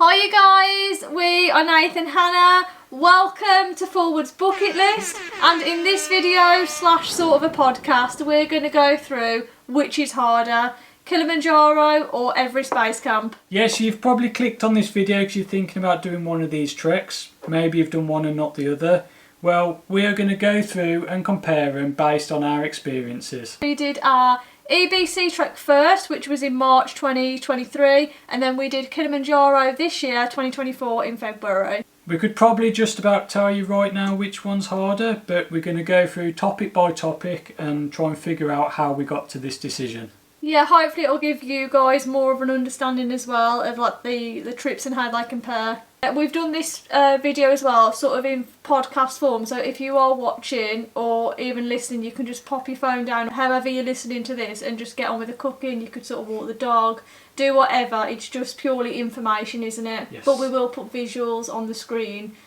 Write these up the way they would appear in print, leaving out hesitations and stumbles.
Hiya guys, we are Nath and Hannah. Welcome to Forward's Bucket List, and in this video slash sort of a podcast we're going to go through which is harder, Kilimanjaro or Everest Base Camp. Yes, you've probably clicked on this video because you're thinking about doing one of these treks. Maybe you've done one and not the other. Well, we are going to go through and compare them based on our experiences. We did our EBC trek first, which was in March 2023, and then we did Kilimanjaro this year, 2024, in February. We could probably just about tell you right now which one's harder, but we're going to go through topic by topic and try and figure out how we got to this decision. Yeah, hopefully it'll give you guys more of an understanding as well of like the trips and how they compare. We've done this video as well sort of in podcast form, so if you are watching or even listening, you can just pop your phone down however you're listening to this and just get on with the cooking. You could sort of walk the dog, do whatever. It's just purely information, isn't it? Yes. But we will put visuals on the screen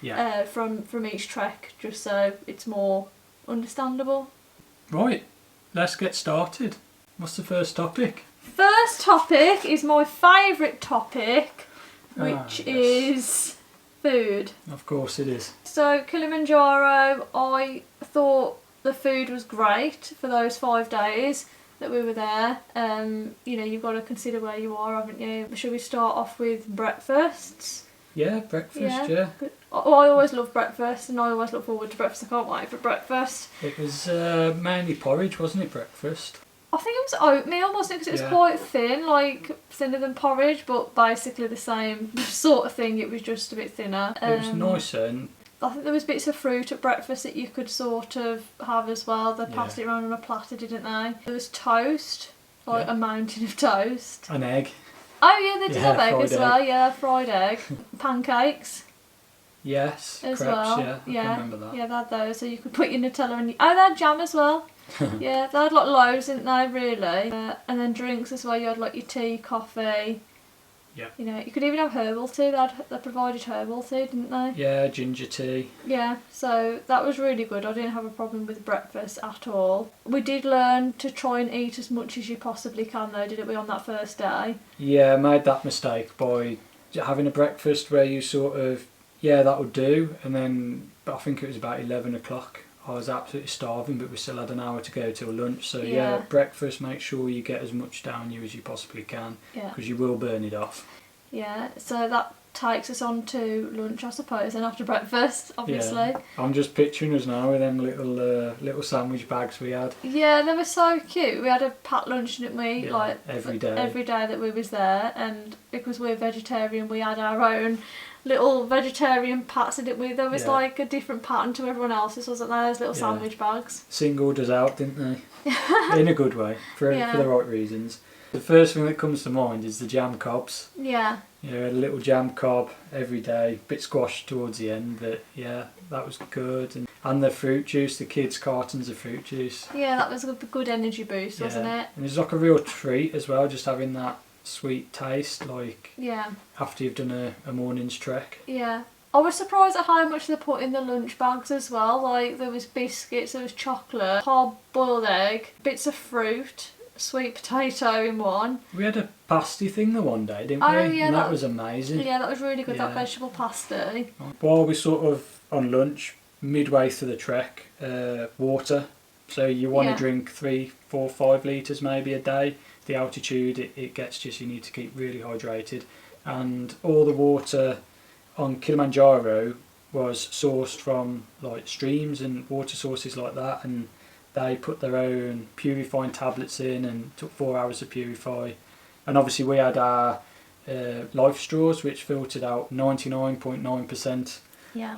from each trek just so it's more understandable. Right, let's get started. What's the first topic? First topic is my favourite topic, which is food. Of course it is. So Kilimanjaro, I thought the food was great for those 5 days that we were there. You know, you've got to consider where you are, haven't you? Should we start off with breakfasts? Yeah, breakfast, yeah. Oh, I always love breakfast and I always look forward to breakfast. I can't wait for breakfast. It was mainly porridge, wasn't it, breakfast? I think it was oatmeal, wasn't it? Because it was quite thin, like thinner than porridge, but basically the same sort of thing. It was just a bit thinner. It was nicer. And I think there was bits of fruit at breakfast that you could sort of have as well. They passed it around on a platter, didn't they? There was toast, like a mountain of toast. An egg. Oh yeah, they did have egg as well. Egg. Yeah, fried egg. Pancakes. Yes, as crepes, well. I can remember that. Yeah, they had those, so you could put your Nutella and they had jam as well. Yeah, they had like loads, didn't they, really? And then drinks as well. You had like your tea, coffee. Yeah. You know, you could even have herbal tea. They provided herbal tea, didn't they? Yeah, ginger tea. Yeah, so that was really good. I didn't have a problem with breakfast at all. We did learn to try and eat as much as you possibly can though, didn't we, on that first day? Yeah, I made that mistake by having a breakfast where you sort of, that would do, and then I think it was about 11 o'clock. I was absolutely starving, but we still had an hour to go till lunch. So breakfast, make sure you get as much down you as you possibly can, because you will burn it off. Yeah, so that takes us on to lunch, I suppose, and after breakfast, obviously. Yeah. I'm just picturing us now with them little sandwich bags we had. Yeah, they were so cute. We had a packed lunch, didn't we? Yeah, like every day. Every day that we was there, and because we're vegetarian, we had our own little vegetarian pats, didn't we? There was like a different pattern to everyone else's, wasn't there? Those little sandwich bags. Singled us out, didn't they? In a good way, for the right reasons. The first thing that comes to mind is the jam cobs. Yeah. A little jam cob every day, bit squashed towards the end, but that was good. And the fruit juice, the kids' cartons of fruit juice. Yeah, that was a good energy boost, wasn't it? And it's like a real treat as well, just having that sweet taste, like after you've done a morning's trek. Yeah. I was surprised at how much they put in the lunch bags as well. Like there was biscuits, there was chocolate, hard boiled egg, bits of fruit, sweet potato in one. We had a pasty thing the one day, didn't we? Oh yeah, and that was amazing. Yeah, that was really good, that vegetable pasty. While we sort of on lunch, midway through the trek, water. So you want to drink 3, 4, 5 litres maybe a day. The altitude it gets just, you need to keep really hydrated. And all the water on Kilimanjaro was sourced from like streams and water sources like that, and they put their own purifying tablets in and took 4 hours to purify. And obviously we had our life straws which filtered out 99.9%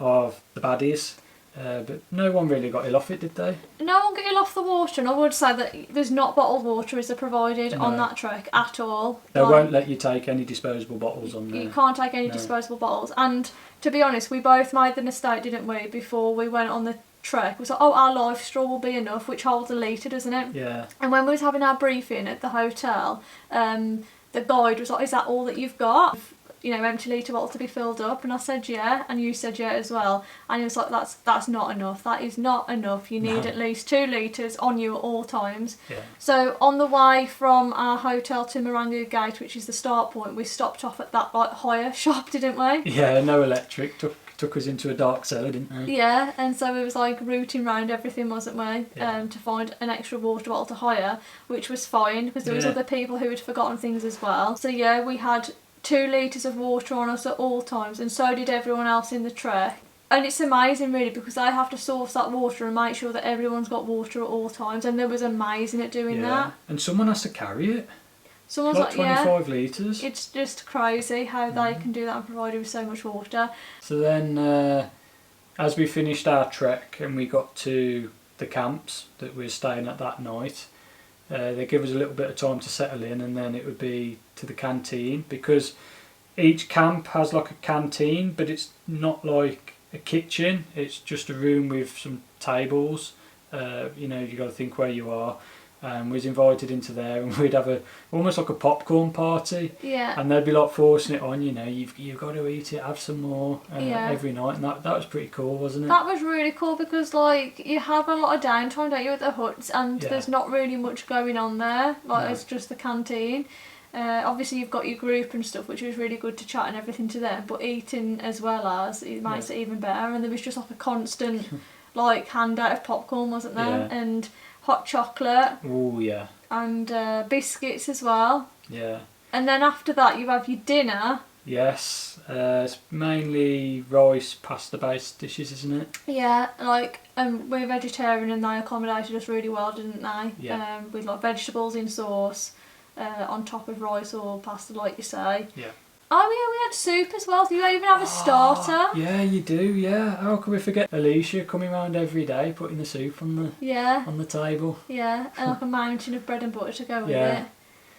of the baddies. But no one really got ill off it, did they? No one got ill off the water, and I would say that there's not bottled water is provided on that trek at all. They won't let you take any disposable bottles on there. You can't take any disposable bottles. And to be honest, we both made the mistake, didn't we, before we went on the trek? We was like, our life straw will be enough, which holds a litre, doesn't it? Yeah. And when we was having our briefing at the hotel, the guide was like, is that all that you've got? empty litre bottle to be filled up? And I said yeah, and you said yeah as well. And he was like, that's not enough. That is not enough. You need at least 2 litres on you at all times. Yeah. So on the way from our hotel to Marangu Gate, which is the start point, we stopped off at that Hiya shop, didn't we? Yeah, no electric. Took us into a dark cellar, didn't they? Yeah, and so we was like rooting round everything, wasn't we? Yeah. To find an extra water bottle to hire, which was fine because there was other people who had forgotten things as well. So yeah, we had 2 litres of water on us at all times, and so did everyone else in the trek. And it's amazing really because I have to source that water and make sure that everyone's got water at all times, and they was amazing at doing that. And someone has to carry it. Someone's like 25 litres. It's just crazy how they can do that and provide you with so much water. So then, as we finished our trek and we got to the camps that we were staying at that night, they give us a little bit of time to settle in, and then it would be to the canteen, because each camp has like a canteen, but it's not like a kitchen. It's just a room with some tables. You got to think where you are. We was invited into there, and we'd have almost like a popcorn party. Yeah. And they'd be like forcing it on, you've got to eat it, have some more every night, and that was pretty cool, wasn't it? That was really cool because you have a lot of downtime, don't you, at the huts, and there's not really much going on there. It's just the canteen. Obviously you've got your group and stuff, which was really good to chat and everything to them, but eating as well as it makes it even better. And there was just like a constant handout of popcorn, wasn't there? Yeah. And hot chocolate. Oh yeah. And biscuits as well. Yeah. And then after that you have your dinner. Yes, it's mainly rice, pasta-based dishes, isn't it? Yeah, we're vegetarian and they accommodated us really well, didn't they? Yeah. With vegetables in sauce, on top of rice or pasta, like you say. Yeah. Oh yeah, we had soup as well. Do you even have a starter? Yeah, you do. Yeah. How can we forget Alicia coming round every day, putting the soup on the table? Yeah, and like a mountain of bread and butter to go with Yeah. it.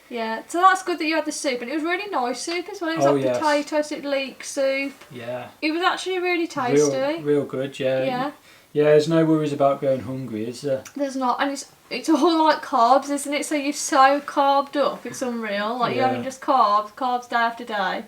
Yeah, so that's good that you had the soup, and it was really nice soup as well. It was potato soup, leek soup. Yeah. It was actually really tasty. Real good. Yeah. Yeah. Yeah. There's no worries about going hungry, is there? There's not, and it's all like carbs, isn't it? So you're so carbed up, it's unreal. You're having just carbs day after day.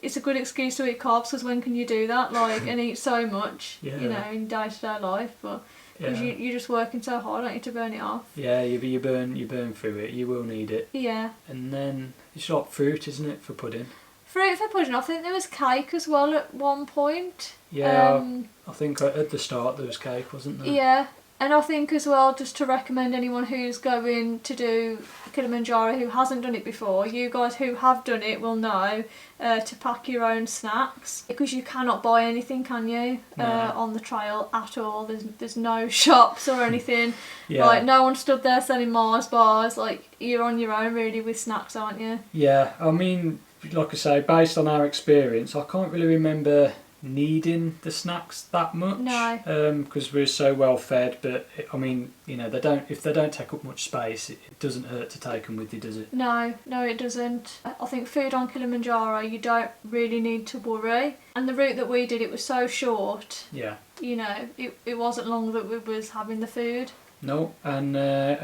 It's a good excuse to eat carbs because when can you do that? And eat so much, in day-to-day life. But because you're just working so hard, don't you, to burn it off? Yeah, you burn through it. You will need it. Yeah. And then it's like fruit, isn't it, for pudding? Fruit for pudding. I think there was cake as well at one point. Yeah, I think at the start there was cake, wasn't there? Yeah. And I think as well, just to recommend anyone who's going to do Kilimanjaro who hasn't done it before, you guys who have done it will know to pack your own snacks, because you cannot buy anything, can you, on the trail at all. There's no shops or anything. Yeah. No one stood there selling Mars bars. You're on your own really with snacks, aren't you? Yeah, I mean, like I say, based on our experience, I can't really remember needing the snacks that much. No. Because we're so well fed, but if they don't take up much space, it doesn't hurt to take them with you, does it? No, it doesn't. I think food on Kilimanjaro, you don't really need to worry. And the route that we did, it was so short. Yeah. It wasn't long that we was having the food. No, and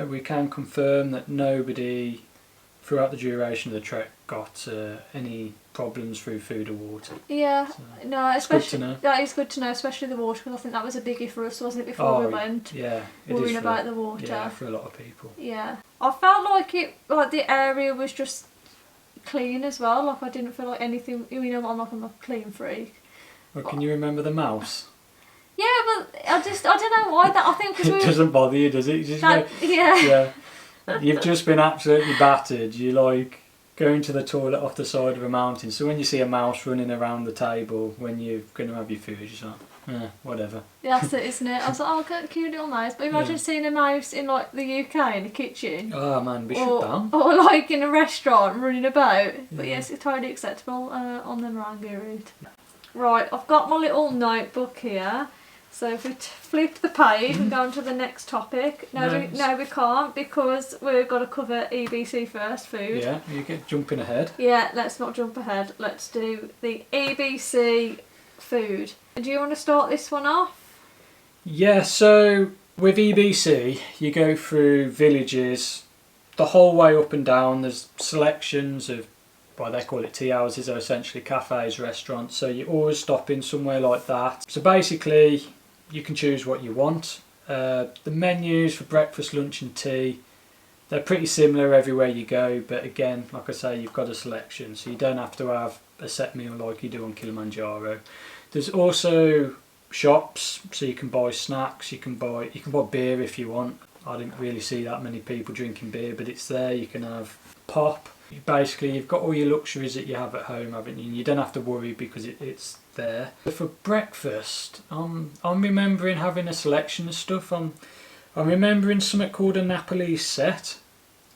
we can confirm that nobody throughout the duration of the trek got any problems through food or water. Yeah, so no, especially good to know. That is good to know, especially the water, because I think that was a biggie for us, wasn't it, before we went? Yeah, worrying about the water. Yeah, for a lot of people. Yeah, I felt like the area was just clean as well. I didn't feel like anything. I'm a clean freak. Well, can you remember the mouse? Yeah, but I don't know why that. I think because it doesn't bother you, does it? You just yeah. You've just been absolutely battered. You going to the toilet off the side of a mountain. So when you see a mouse running around the table when you're going to have your food, you're just like, whatever. Yeah, that's it, isn't it? I was like, oh, cute little mouse. But imagine seeing a mouse in the UK in the kitchen. Oh man, be shut down. Or in a restaurant running about. But yes, it's totally acceptable on the Marangu route. Right, I've got my little notebook here. So if we flip the page and go on to the next topic. No, we can't, because we've got to cover EBC first, food. Yeah, you get jumping ahead. Yeah, let's not jump ahead. Let's do the EBC food. Do you want to start this one off? Yeah, so with EBC, you go through villages the whole way up and down. There's selections of well, they call it tea houses, are essentially cafes, restaurants. So you always stop in somewhere like that. So basically, you can choose what you want. The menus for breakfast, lunch and tea, they're pretty similar everywhere you go, but again, like I say, you've got a selection, so you don't have to have a set meal like you do on Kilimanjaro. There's also shops, so you can buy snacks, you can buy beer if you want. I didn't really see that many people drinking beer, but it's there. You can have pop. Basically, you've got all your luxuries that you have at home, haven't you? And you don't have to worry because it's there. But for breakfast, I'm remembering having a selection of stuff. I'm remembering something called a Napolese set.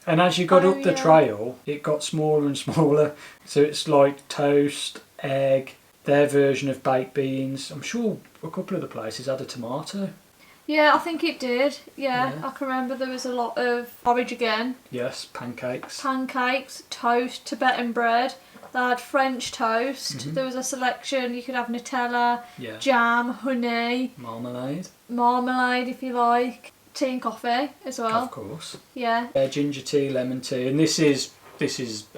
And as you got up the trail, it got smaller and smaller. So it's like toast, egg, their version of baked beans. I'm sure a couple of the places had a tomato. Yeah, I think it did. Yeah, I can remember there was a lot of porridge again. Yes, pancakes. Pancakes, toast, Tibetan bread. They had French toast. Mm-hmm. There was a selection. You could have Nutella, jam, honey. Marmalade if you like. Tea and coffee as well. Of course. Yeah. Ginger tea, lemon tea. And this is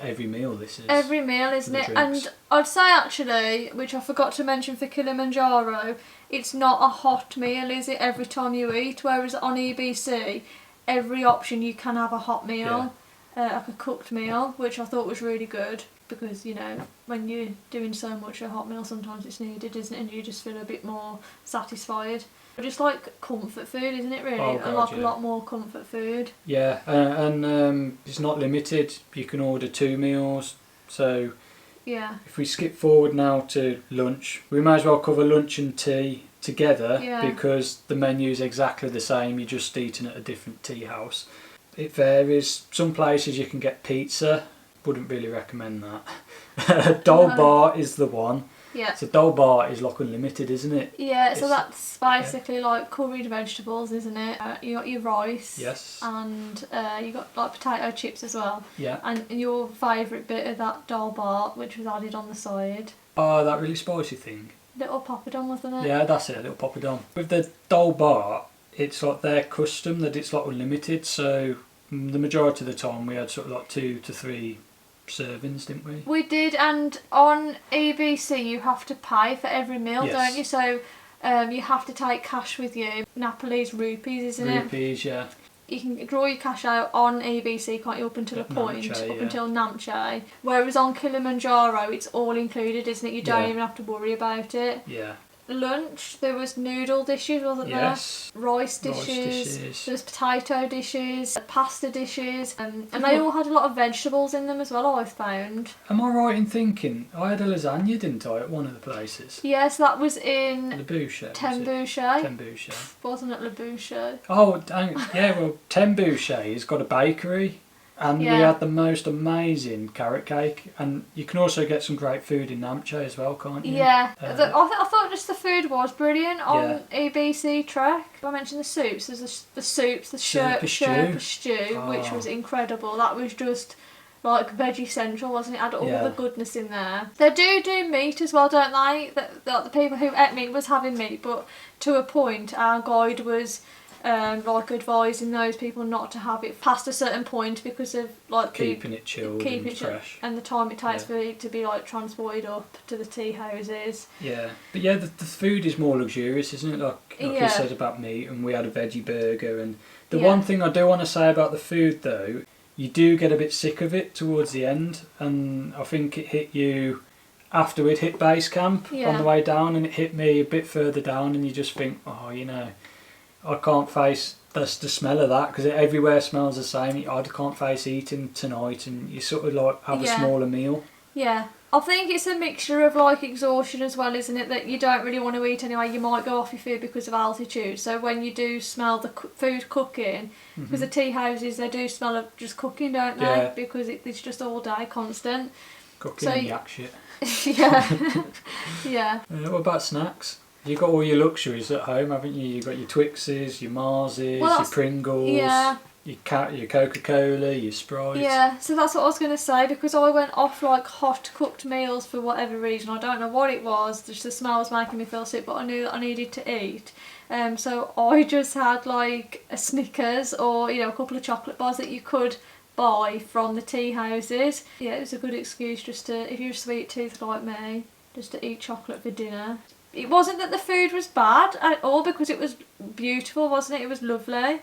every meal, this is. Every meal, isn't it? Drinks. And I'd say actually, which I forgot to mention for Kilimanjaro, it's not a hot meal, is it, every time you eat? Whereas on EBC, every option you can have a hot meal, like a cooked meal, which I thought was really good. Because, you know, when you're doing so much a hot meal, sometimes it's needed, isn't it? And you just feel a bit more satisfied. Just like comfort food, isn't it, really? Oh, God, a lot more comfort food. Yeah, and it's not limited. You can order 2 meals. So if we skip forward now to lunch, we might as well cover lunch and tea together because the menu's exactly the same. You're just eating at a different tea house. It varies. Some places you can get pizza. Wouldn't really recommend that. Dal bar is the one. Yeah. So dal bar is like unlimited, isn't it? Yeah, so that's basically like curried vegetables, isn't it? You got your rice. Yes. And you got like potato chips as well. Yeah. And your favourite bit of that dal bar, which was added on the side. Oh, that really spicy thing. Little poppadom, wasn't it? Yeah, that's it, a little poppadom. With the dal bar, it's like their custom that it's like unlimited, so the majority of the time we had sort of like 2 to 3 servings, didn't we? We did, and on EBC you have to pay for every meal, don't you? So you have to take cash with you. Nepalese rupees, isn't it? Rupees, yeah. You can draw your cash out on EBC, can't you, up until a point, until Namche. Whereas on Kilimanjaro it's all included, isn't it? You don't even have to worry about it. Yeah. Lunch, there was noodle dishes, wasn't there? Yes. Rice dishes. There was potato dishes, pasta dishes, and they all had a lot of vegetables in them as well, I found. Am I right in thinking I had a lasagna, didn't I, at one of the places? Yes, that was in Le Boucher. Tembouche. Wasn't it Le Boucher? Oh, yeah, well, Tembouche has got a bakery. And we had the most amazing carrot cake, and you can also get some great food in Namche as well, can't you? Yeah, I thought just the food was brilliant on EBC Trek. I mentioned the soups. There's the soups, the Sherpa stew, which was incredible. That was just like veggie central, wasn't it? Had all the goodness in there. They do meat as well, don't they? The people who ate meat was having meat, but to a point, our guide was like advising those people not to have it past a certain point because of like keeping it chilled and fresh, and the time it takes for it to be like transported up to the tea houses. Yeah, but the food is more luxurious, isn't it? Like you said about meat, and we had a veggie burger. And the one thing I do want to say about the food though, you do get a bit sick of it towards the end, and I think it hit you after we'd hit base camp on the way down, and it hit me a bit further down, and you just think, oh, you know, I can't face the smell of that because everywhere smells the same. I can't face eating tonight, and you sort of like have a smaller meal. Yeah, I think it's a mixture of like exhaustion as well, isn't it? That you don't really want to eat anyway. You might go off your food because of altitude. So when you do smell the food cooking, because the tea houses, they do smell of just cooking, don't they? Yeah. Because it's just all day, constant. Cooking and yak shit. Yeah. What about snacks? You've got all your luxuries at home, haven't you? You've got your Twixes, your Marses, your Pringles, your Coca-Cola, your Sprite. Yeah, so that's what I was going to say, because I went off like hot cooked meals for whatever reason. I don't know what it was, just the smell was making me feel sick, but I knew that I needed to eat. So I just had like a Snickers or, you know, a couple of chocolate bars that you could buy from the tea houses. Yeah, it was a good excuse just to, if you're a sweet tooth like me, just to eat chocolate for dinner. It wasn't that the food was bad at all, because it was beautiful, wasn't it? It was lovely. Yeah.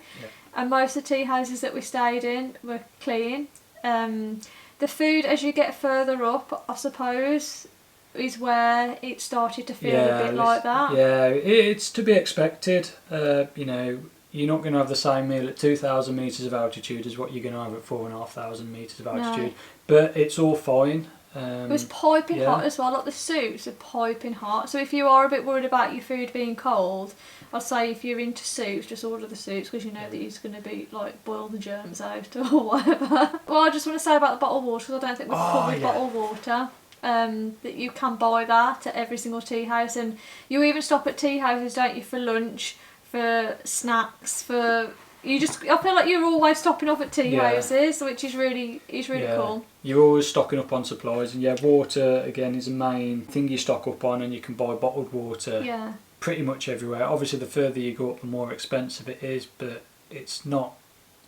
And most of the tea houses that we stayed in were clean. The food, as you get further up, I suppose, is where it started to feel a bit like that. Yeah, it's to be expected. You know, you're not going to have the same meal at 2,000 metres of altitude as what you're going to have at 4,500 metres of altitude. No. But it's all fine. It was piping hot as well, like the soups are piping hot. So if you are a bit worried about your food being cold, I'd say if you're into soups, just order the soups, because you know that it's going to be like boil the germs out or whatever. Well, I just want to say about the bottled water, because I don't think we've covered bottled water. That you can buy that at every single tea house, and you even stop at tea houses, don't you, for lunch, for snacks, for... I feel like you're always stopping off at tea houses, which is really cool. You're always stocking up on supplies, and water again is the main thing you stock up on, and you can buy bottled water pretty much everywhere. Obviously, the further you go up, the more expensive it is, but it's not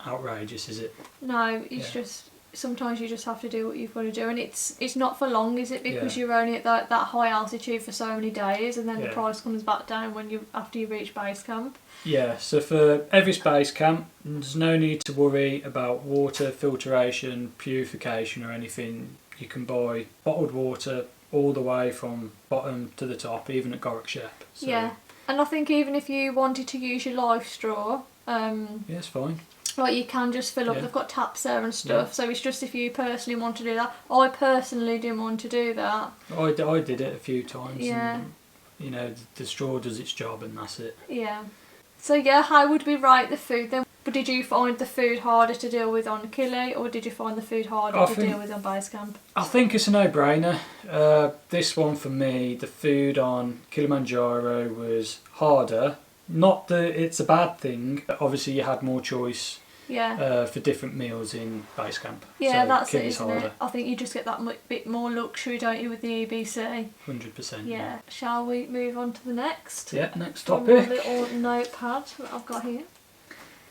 outrageous, is it? No, it's just sometimes you just have to do what you've got to do, and it's not for long, is it? Because you're only at that high altitude for so many days, and then the price comes back down after you reach base camp. Yeah, so for Everest Base Camp, there's no need to worry about water filtration, purification or anything. You can buy bottled water all the way from bottom to the top, even at Gorokshep. So, yeah, and I think even if you wanted to use your life straw, it's fine. Like you can just fill up, they've got taps there and stuff, so it's just if you personally want to do that. I personally didn't want to do that. I did it a few times, and, you know, the straw does its job and that's it. Yeah. So how would we rate the food then? But did you find the food harder to deal with on Kili, or did you find the food harder to deal with on base camp? I think it's a no-brainer. This one for me, the food on Kilimanjaro was harder. Not that it's a bad thing, but obviously you had more choice for different meals in base camp. Yeah, so that's Kili's it, isn't it? I think you just get that bit more luxury, don't you, with the EBC? 100%. Yeah. Shall we move on to the next? Yeah, next From topic. my little notepad that I've got here.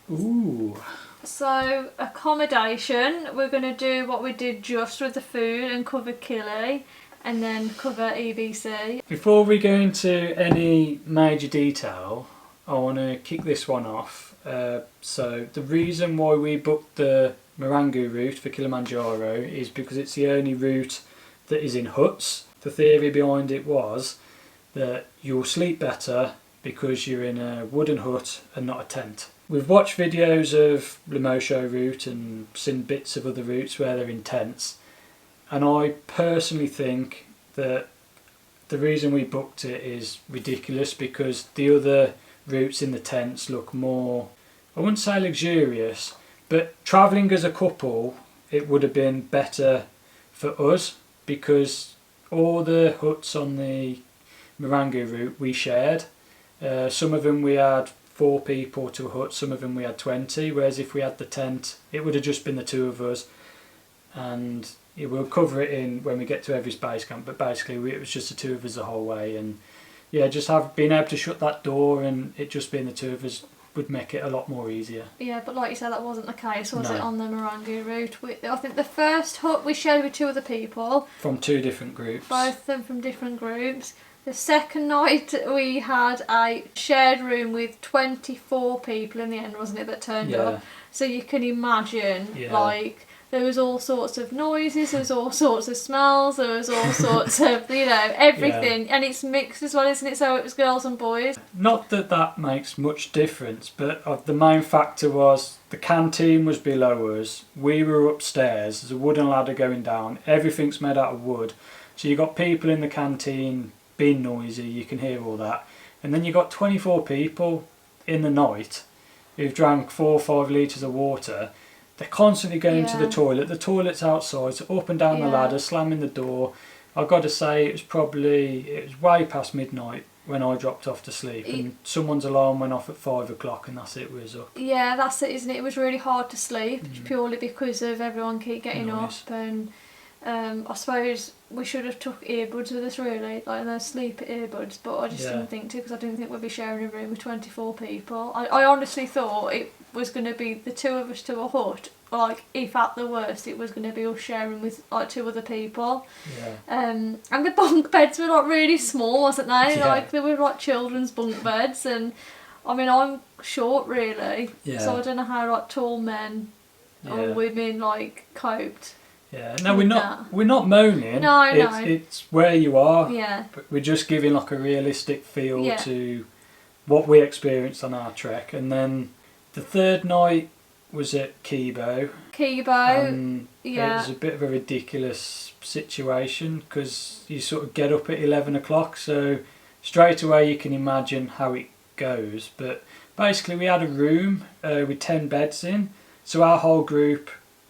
Ooh. So, accommodation, we're going to do what we did just with the food and cover Kili, and then cover EBC. Before we go into any major detail, I want to kick this one off. So the reason why we booked the Marangu route for Kilimanjaro is because it's the only route that is in huts. The theory behind it was that you'll sleep better because you're in a wooden hut and not a tent. We've watched videos of Limosho route and seen bits of other routes where they're in tents, and I personally think that the reason we booked it is ridiculous, because the other routes in the tents look more, I wouldn't say luxurious, but travelling as a couple, it would have been better for us, because all the huts on the Marangu route we shared. Some of them we had 4 people to a hut, some of them we had 20, whereas if we had the tent, it would have just been the 2 of us, and we'll cover it in when we get to Everest Base Camp, but basically it was just the 2 of us the whole way, and just being able to shut that door and it just being the 2 of us would make it a lot more easier. Yeah, but like you said, that wasn't the case, was it, on the Marangu route? I think the first hut we shared with 2 other people. From 2 different groups. Both of them from different groups. The second night we had a shared room with 24 people in the end, wasn't it, that turned up? So you can imagine, there was all sorts of noises, there was all sorts of smells, there was all sorts of, everything. And it's mixed as well, isn't it? So it was girls and boys. Not that that makes much difference, but the main factor was the canteen was below us, we were upstairs, there's a wooden ladder going down, everything's made out of wood. So you got people in the canteen being noisy, you can hear all that. And then you got 24 people in the night who've drank 4 or 5 litres of water. They're constantly going to the toilet. The toilet's outside, so up and down the ladder, slamming the door. I've got to say, it was way past midnight when I dropped off to sleep, and someone's alarm went off at 5 o'clock, and that's it, we was up. Yeah, that's it, isn't it? It was really hard to sleep, purely because of everyone keep getting up, and I suppose we should have took earbuds with us, really, like those sleep earbuds, but I just didn't think to, because I didn't think we'd be sharing a room with 24 people. I honestly thought it was going to be the 2 of us to a hut like if at the worst it was going to be us sharing with like 2 other people. Yeah. And the bunk beds were like really small, wasn't they? Yeah. Like they were like children's bunk beds, and I mean I'm short really, Yeah. so I don't know how like tall men or women like coped. Yeah, no, we're not moaning. No, it's where you are. Yeah. But we're just giving like a realistic feel Yeah. to what we experienced on our trek. And then the 3rd night was at Kibo. And it was a bit of a ridiculous situation because you sort of get up at 11 o'clock, so straight away you can imagine how it goes. But basically we had a room with 10 beds in, so our whole group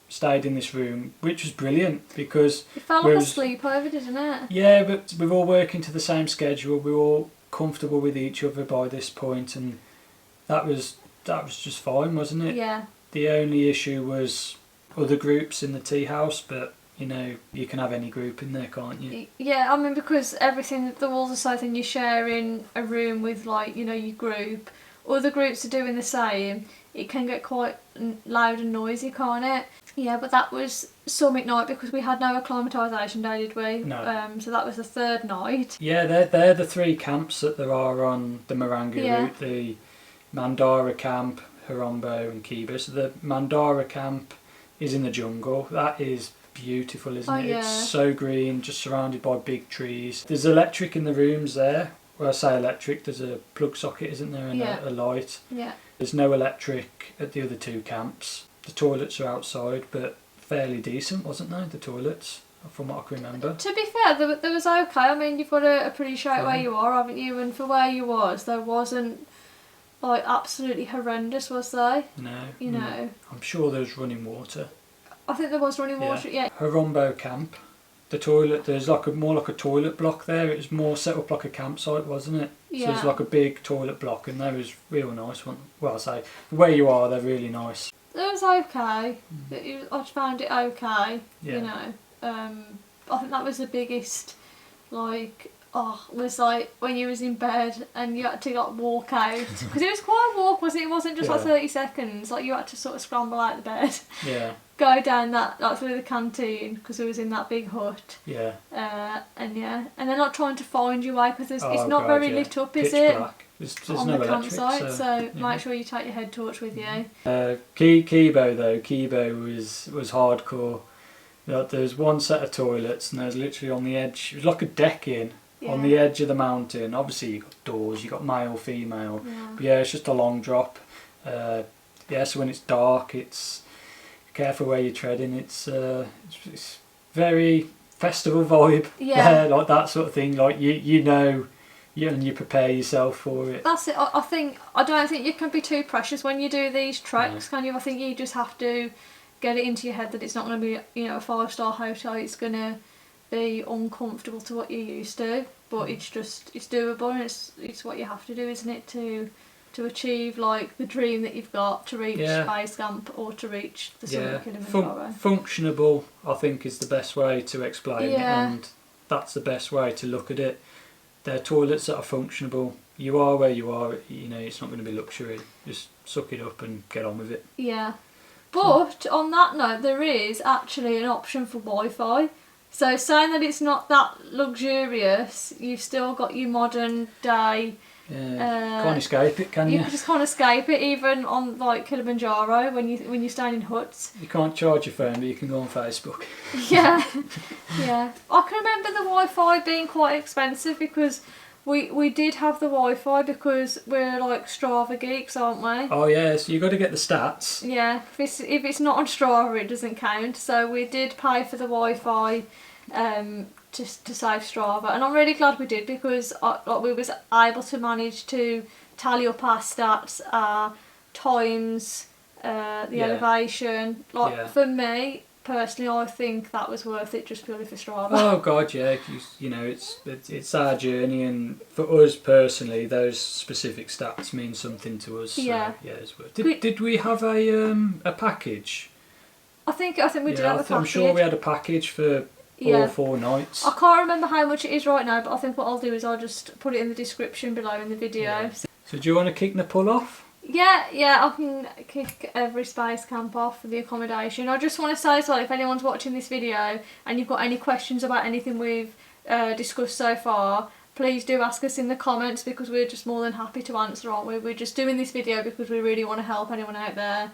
stayed in this room, which was brilliant because it felt like a sleepover, didn't it? Yeah, but we were all working to the same schedule. We were all comfortable with each other by this point, and that was just fine, wasn't it? Yeah. The only issue was other groups in the tea house, but you know you can have any group in there, can't you? Yeah, I mean because everything, the walls are so thin, you're sharing a room with like your group. Other groups are doing the same. It can get quite loud and noisy, can't it? Yeah, but that was Summit night because we had no acclimatisation day, did we? No. So that was the 3rd night. Yeah, they're the 3 camps that there are on the Marangi route. The Mandara camp, Horombo and Kibo. So the Mandara camp is in the jungle. That is beautiful, isn't it? Yeah. It's so green, just surrounded by big trees. There's electric in the rooms there. Well, I say electric, there's a plug socket, isn't there, and a light. Yeah. There's no electric at the other 2 camps. The toilets are outside, but fairly decent, wasn't they, the toilets, from what I can remember? To be fair, there was okay. I mean, you've got to appreciate where you are, haven't you? And for where you was, there wasn't, like, absolutely horrendous, was there? No. You know. I'm sure there was running water. I think there was running water, yeah. Horombo camp. The toilet, there's like more like a toilet block there. It was more set up like a campsite, wasn't it? Yeah. So there's like a big toilet block, and that was real nice. Well, I say, where you are, they're really nice. It was okay. I found it okay. Yeah. You know. I think that was the biggest, like, was like when you was in bed and you had to like walk out, because it was quite a walk, wasn't it? It wasn't just like 30 seconds. Like you had to sort of scramble out of the bed. Yeah. Go down that, like through the canteen, because it was in that big hut. Yeah. And they're not trying to find your way because it's not very lit up, is Pitch it? Black. There's on no the electric, campsite, so make sure you take your head torch with you. Kibo though, Kibo was hardcore. There's one set of toilets, and there's literally on the edge. It was like a deck-in on the edge of the mountain. Obviously, you got doors, you got male, female. Yeah. But yeah, it's just a long drop. So when it's dark, it's careful where you're treading. It's very festival vibe. Yeah. Like that sort of thing. Like you know. Yeah, and you prepare yourself for it. That's it. I don't think you can be too precious when you do these treks, can you? I think you just have to get it into your head that it's not going to be, a 5-star hotel. It's going to be uncomfortable to what you're used to, but it's doable, and it's what you have to do, isn't it, to achieve like the dream that you've got to reach base camp or to reach the summit of Kilimanjaro. Functionable, I think, is the best way to explain it, and that's the best way to look at it. They're toilets that are functionable. You are where you are, it's not going to be luxury. Just suck it up and get on with it. Yeah. But on that note, there is actually an option for Wi-Fi. So saying that it's not that luxurious, you've still got your modern day... can't escape it, can you? You just can't escape it, even on like Kilimanjaro when you're staying in huts. You can't charge your phone, but you can go on Facebook. Yeah. I can remember the Wi-Fi being quite expensive because we did have the Wi-Fi because we're like Strava geeks, aren't we? Oh yeah, so you got to get the stats. Yeah, if it's not on Strava, it doesn't count. So we did pay for the Wi-Fi. To save Strava, and I'm really glad we did because we was able to manage to tally up our stats, our times, the elevation. For me personally, I think that was worth it just purely for Strava. Oh God, yeah. It's our journey, and for us personally, those specific stats mean something to us. So, it's worth it. Did we have a package? I think we did have a package. I'm sure we had a package for. All 4 nights. I can't remember how much it is right now, but I think what I'll do is I'll just put it in the description below in the video. Yeah. So do you want to kick the pull off? Yeah, I can kick Everest Base Camp off for the accommodation. I just want to say as well, if anyone's watching this video and you've got any questions about anything we've discussed so far, please do ask us in the comments, because we're just more than happy to answer, aren't we? We're just doing this video because we really want to help anyone out there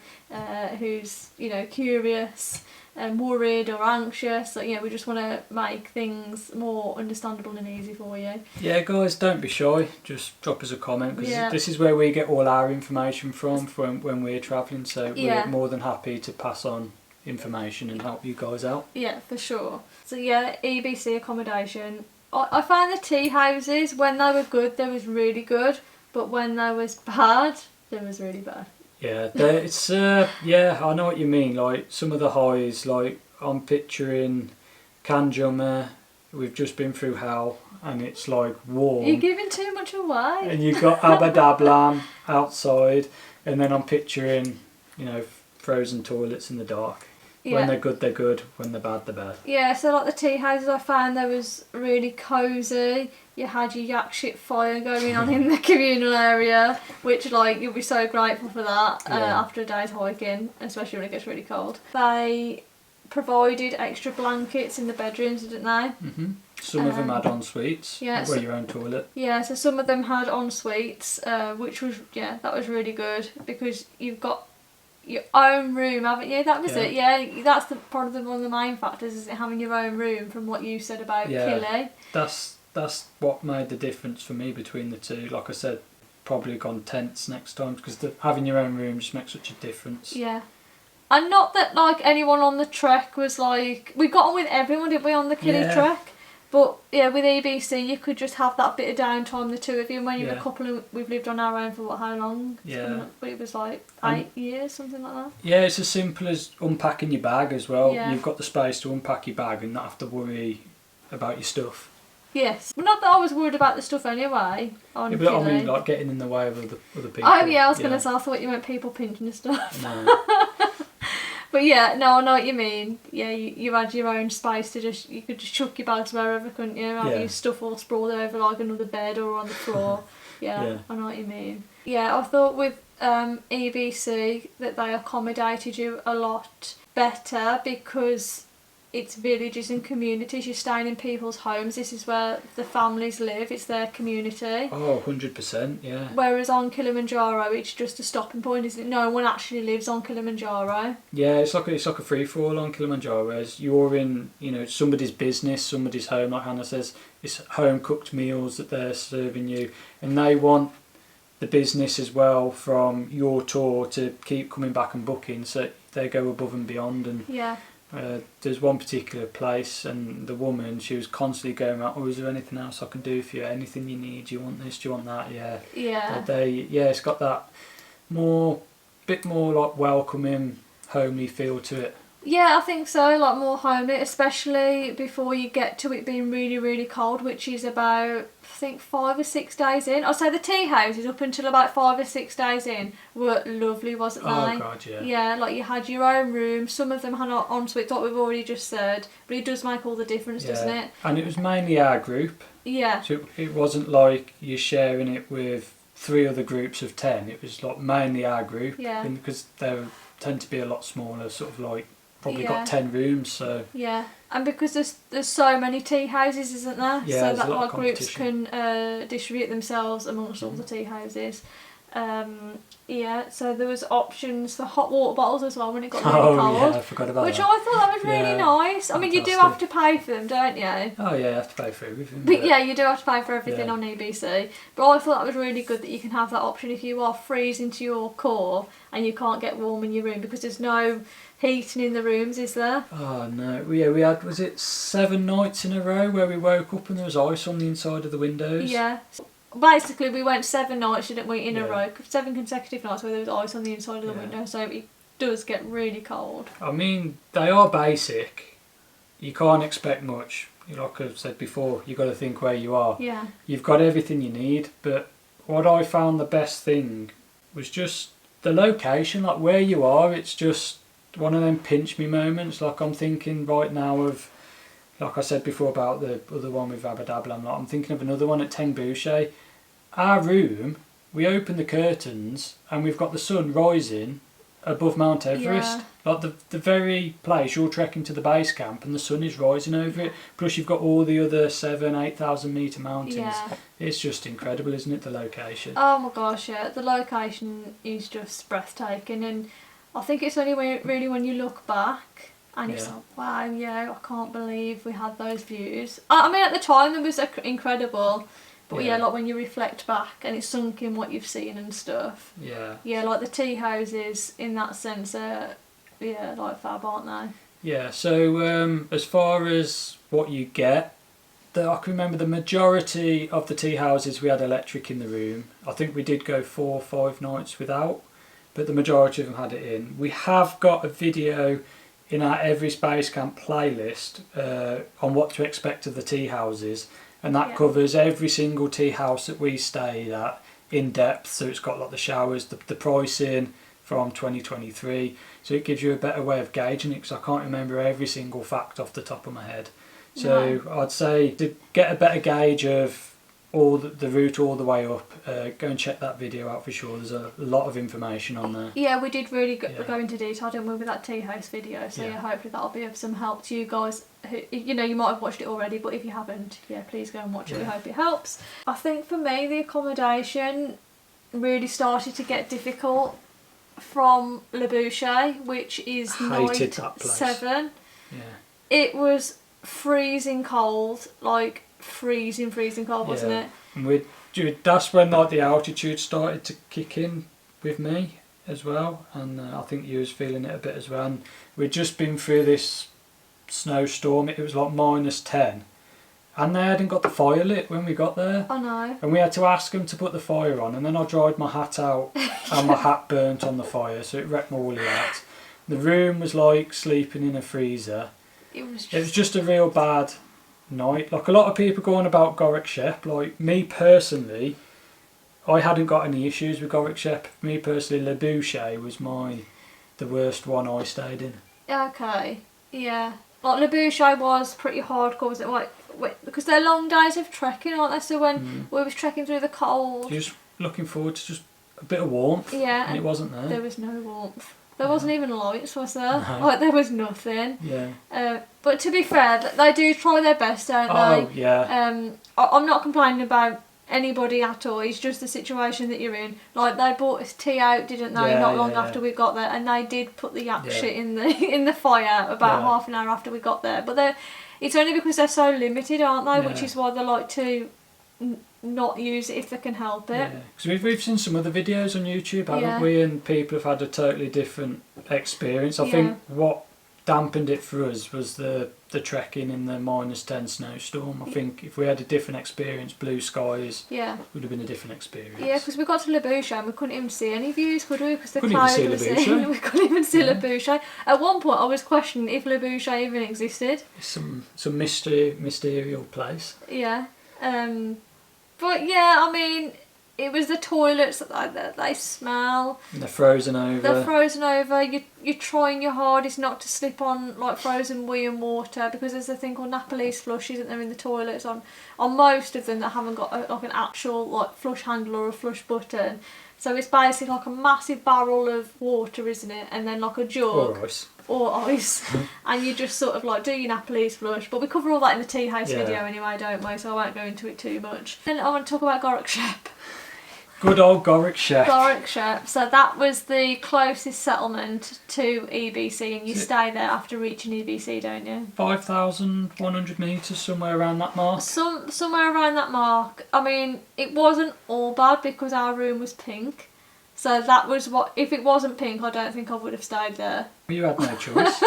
who's, you know, curious and worried or anxious. So, you know, we just want to make things more understandable and easy for you. Yeah, guys, don't be shy. Just drop us a comment, because this is where we get all our information from when we're travelling. So we're more than happy to pass on information and help you guys out. Yeah, for sure. So yeah, EBC accommodation. I found the tea houses, when they were good, they was really good, but when they was bad, they was really bad. Yeah, it's yeah, I know what you mean. Like some of the highs, like I'm picturing Kanjuma. We've just been through hell, and it's like warm. You're giving too much away. And you've got Abadablam outside, and then I'm picturing, you know, frozen toilets in the dark. Yeah. When they're good, they're good. When they're bad, they're bad. Yeah, so like the tea houses I found, there was really cosy. You had your yak shit fire going on in the communal area, which like you'll be so grateful for that after a day's hiking, especially when it gets really cold. They provided extra blankets in the bedrooms, didn't they? Mm-hmm. Some of them had en suites, where your own toilet. Yeah, so some of them had en suites, which was that was really good, because you've got your own room, haven't you? That was it. Yeah, that's probably one of the main factors, is it having your own room, from what you said about Kili. That's what made the difference for me between the two. Like I said, probably gone tents next time, because having your own room just makes such a difference. Yeah. And not that like anyone on the trek was like, we got on with everyone, didn't we, on the Kili trek? But yeah, with EBC you could just have that bit of downtime, the two of you, and when you're a couple, and we've lived on our own for how long? Yeah. But it was like 8 years, something like that. Yeah, it's as simple as unpacking your bag as well. Yeah. You've got the space to unpack your bag and not have to worry about your stuff. Yes. But not that I was worried about the stuff anyway. On but I mean, like getting in the way of other people. Oh yeah, I was going to say, I thought you meant people pinching the stuff. No. But yeah, no, I know what you mean. Yeah, you had your own space to you could just chuck your bags wherever, couldn't you? Have your stuff all sprawled over like another bed or on the floor. Yeah, I know what you mean. Yeah, I thought with EBC that they accommodated you a lot better, because it's villages and communities. You're staying in people's homes. This is where the families live. It's their community. Oh, 100%, yeah. Whereas on Kilimanjaro, it's just a stopping point, isn't it? No one actually lives on Kilimanjaro. Yeah, it's like a free for all on Kilimanjaro. Whereas you're in, you know, somebody's business, somebody's home. Like Hannah says, it's home cooked meals that they're serving you, and they want the business as well from your tour to keep coming back and booking. So they go above and beyond. And yeah. There's one particular place, and the woman, she was constantly going around, oh, is there anything else I can do for you? Anything you need? Do you want this? Do you want that? Yeah. Yeah. It's got that bit more like welcoming, homely feel to it. Yeah, I think so, like more homely, especially before you get to it being really, really cold, which is about, I think, 5 or 6 days in. I'd say the tea houses up until about 5 or 6 days in were lovely, wasn't they? Oh God, yeah. Yeah, like you had your own room. Some of them had en suites, like we've already just said, but it does make all the difference, doesn't it? And it was mainly our group. Yeah. So it wasn't like you're sharing it with 3 other groups of 10. It was like mainly our group. Yeah. Because they tend to be a lot smaller, sort of like, probably got 10 rooms, so... Yeah, and because there's so many tea houses, isn't there? Yeah, so that like groups can distribute themselves amongst all the tea houses. Yeah, so there was options for hot water bottles as well when it got really cold. Oh yeah, I forgot about which that. I thought that was really nice. I mean, you do have to pay for them, don't you? Oh yeah, you have to pay for everything. But yeah, you do have to pay for everything on EBC. But I thought that was really good that you can have that option if you are freezing to your core and you can't get warm in your room, because there's no heating in the rooms, is there? Oh no, yeah, we had, was it 7 nights in a row where we woke up and there was ice on the inside of the windows? Yeah. Basically, we went 7 nights, didn't we, in a row? 7 consecutive nights where there was ice on the inside of the window, so it does get really cold. I mean, they are basic. You can't expect much. Like I've said before, you've got to think where you are. Yeah. You've got everything you need, but what I found the best thing was just the location, like where you are. It's just one of them pinch me moments. Like I'm thinking right now of, like I said before about the other one with Abadablam, like I'm thinking of another one at Tengbouche. Our room we open the curtains and we've got the sun rising above Mount Everest. Like the very place you're trekking to the base camp, and the sun is rising over it. Plus you've got all the other 7,000-8,000 metre mountains. Yeah. It's just incredible, isn't it, the location? Oh my gosh, yeah. The location is just breathtaking, and I think it's only really when you look back and it's like, wow, yeah, I can't believe we had those views. I mean, at the time it was incredible, but like when you reflect back and it's sunk in what you've seen and stuff. Yeah. Yeah, like the tea houses in that sense are, like fab, aren't they? Yeah, so as far as what you get, I can remember the majority of the tea houses we had electric in the room. I think we did go 4 or 5 nights without, but the majority of them had it in. We have got a video in our Everest Base Camp playlist on what to expect of the tea houses, and that covers every single tea house that we stayed at in depth. So it's got like the showers, the pricing from 2023, so it gives you a better way of gauging it, because I can't remember every single fact off the top of my head. So I'd say to get a better gauge of all the route all the way up, go and check that video out for sure. There's a lot of information on there. Yeah, we did really go into detail, didn't we, with that tea house video, so hopefully that'll be of some help to you guys who, you might have watched it already, but if you haven't, please go and watch it. We hope it helps. I think for me the accommodation really started to get difficult from Le Boucher, which is night 7. Yeah. It was freezing cold, like freezing cold, wasn't it? And that's when like the altitude started to kick in with me as well, and I think you was feeling it a bit as well. And we'd just been through this snowstorm. It was like -10, and they hadn't got the fire lit when we got there. I know. And we had to ask them to put the fire on, and then I dried my hat out and my hat burnt on the fire, so it wrecked my woolly hat. The room was like sleeping in a freezer. It was just a real bad night. Like a lot of people going about Gorak Shep, like me personally, I hadn't got any issues with Gorak Shep. Me personally, Le Boucher was the worst one I stayed in. Okay, yeah. Like Le Boucher was pretty hardcore, was it? Like, because they're long days of trekking, aren't they? So when we was trekking through the cold, you're just looking forward to just a bit of warmth. Yeah, and it wasn't there. There was no warmth. There wasn't even lights, was there? No. Like, there was nothing. Yeah. But to be fair, they do try their best, don't they? Oh, yeah. I'm not complaining about anybody at all. It's just the situation that you're in. Like, they brought us tea out, didn't they? Not long after we got there, and they did put the yak shit in the fire about half an hour after we got there. But it's only because they're so limited, aren't they? Which is why they like to not use it if they can help it. Yeah, because we've seen some other videos on YouTube, haven't we? And people have had a totally different experience. I think what dampened it for us was the trekking in the -10 snowstorm. I think if we had a different experience, blue skies, would have been a different experience. Yeah, because we got to Le Boucher and we couldn't even see any views, could we? Because the couldn't cloud even was see Le Boucher. we couldn't even see Le Boucher. At one point, I was questioning if Le Boucher even existed. It's some mysterious place. Yeah. But yeah, I mean, it was the toilets that they smell. And they're frozen over. They're frozen over. You're trying your hardest not to slip on like frozen wee and water, because there's a thing called Napolese flush, isn't there, in the toilets on most of them that haven't got like an actual like flush handle or a flush button. So it's basically like a massive barrel of water, isn't it? And then like a jug. Or ice. And you just sort of like do your Napolese flush. But we cover all that in the tea house video anyway, don't we? So I won't go into it too much. Then I want to talk about Gorak Shep. Good old Gorak Shep. Gorak Shep. So that was the closest settlement to EBC, and you stay there after reaching EBC, don't you? 5,100 metres, somewhere around that mark. Somewhere around that mark. I mean, it wasn't all bad because our room was pink. So that was what, if it wasn't pink, I don't think I would have stayed there. You had no choice.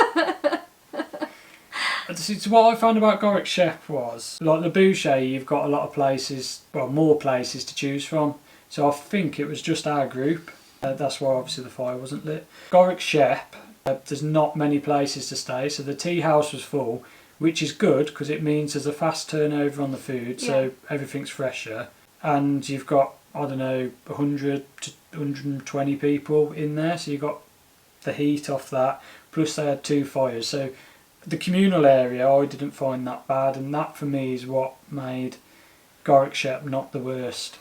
So what I found about Gorak Shep was, like Le Boucher, you've got a lot of places, well, more places to choose from. So I think it was just our group. That's why obviously the fire wasn't lit. Gorak Shep, there's not many places to stay, so the tea house was full, which is good because it means there's a fast turnover on the food, so everything's fresher. And you've got, I don't know, 100 to 120 people in there, so you got the heat off that, plus they had 2 fires. So the communal area I didn't find that bad, and that for me is what made Gorak Shep not the worst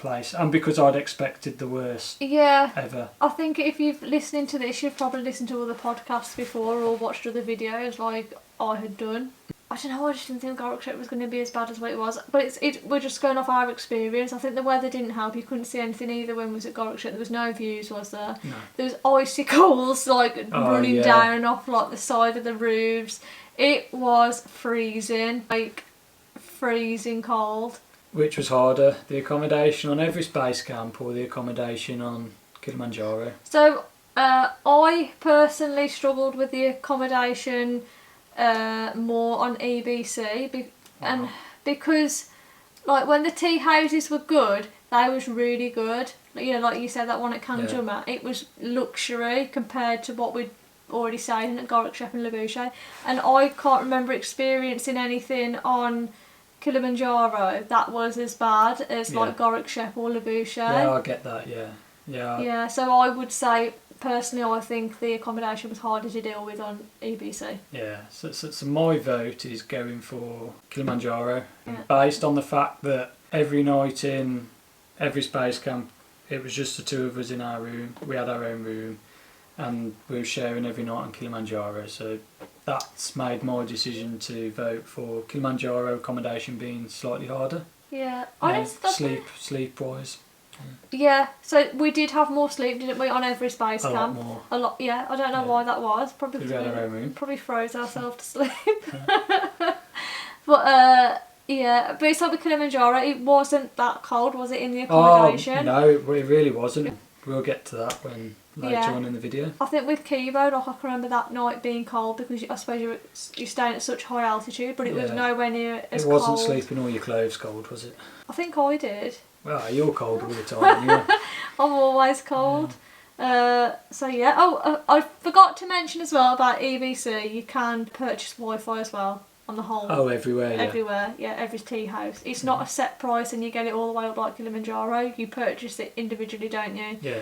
place, and because I'd expected the worst Yeah. ever. I think if you've listening to this, you've probably listened to other podcasts before or watched other videos like I had done. I don't know, I just didn't think Gorkshire was going to be as bad as what it was. But we're just going off our experience. I think the weather didn't help. You couldn't see anything either when we was at Gorkshire. There was no views, was there? No. There was icicles running down off the side of the roofs. It was freezing, freezing cold. Which was harder, the accommodation on Everest Base Camp or the accommodation on Kilimanjaro? So I personally struggled with the accommodation more on EBC and because when the tea houses were good, they was really good. Like you said, that one at Kanjuma, it was luxury compared to what we'd already stayed in at Gorkshire and Labouche, and I can't remember experiencing anything on Kilimanjaro that was as bad as Gorkshire or Labouche. Yeah, I get that. Yeah. So I would say personally, I think the accommodation was harder to deal with on EBC. Yeah, so my vote is going for Kilimanjaro, based on the fact that every night in Everest Base Camp, it was just the two of us in our room. We had our own room, and we were sharing every night on Kilimanjaro. So that's made my decision to vote for Kilimanjaro accommodation being slightly harder. Yeah, sleep-wise. Yeah, so we did have more sleep, didn't we, on Everest Base Camp? A lot more. A lot, yeah. I don't know why that was. Probably because we had our own room. Probably froze ourselves to sleep. But it's like with Kilimanjaro, it wasn't that cold, was it, in the accommodation? No, it really wasn't. We'll get to that when later on in the video. I think with Kibo, I can remember that night being cold because I suppose you're staying at such high altitude, but it was nowhere near as cold. It wasn't sleeping all your clothes cold, was it? I think I did. Well, you're cold all the time, anyway. I'm always cold. I forgot to mention as well about EBC, you can purchase Wi-Fi as well on the whole. Oh, everywhere, yeah. Everywhere, yeah, every tea house. It's not a set price and you get it all the way up like Kilimanjaro. You purchase it individually, don't you? Yeah.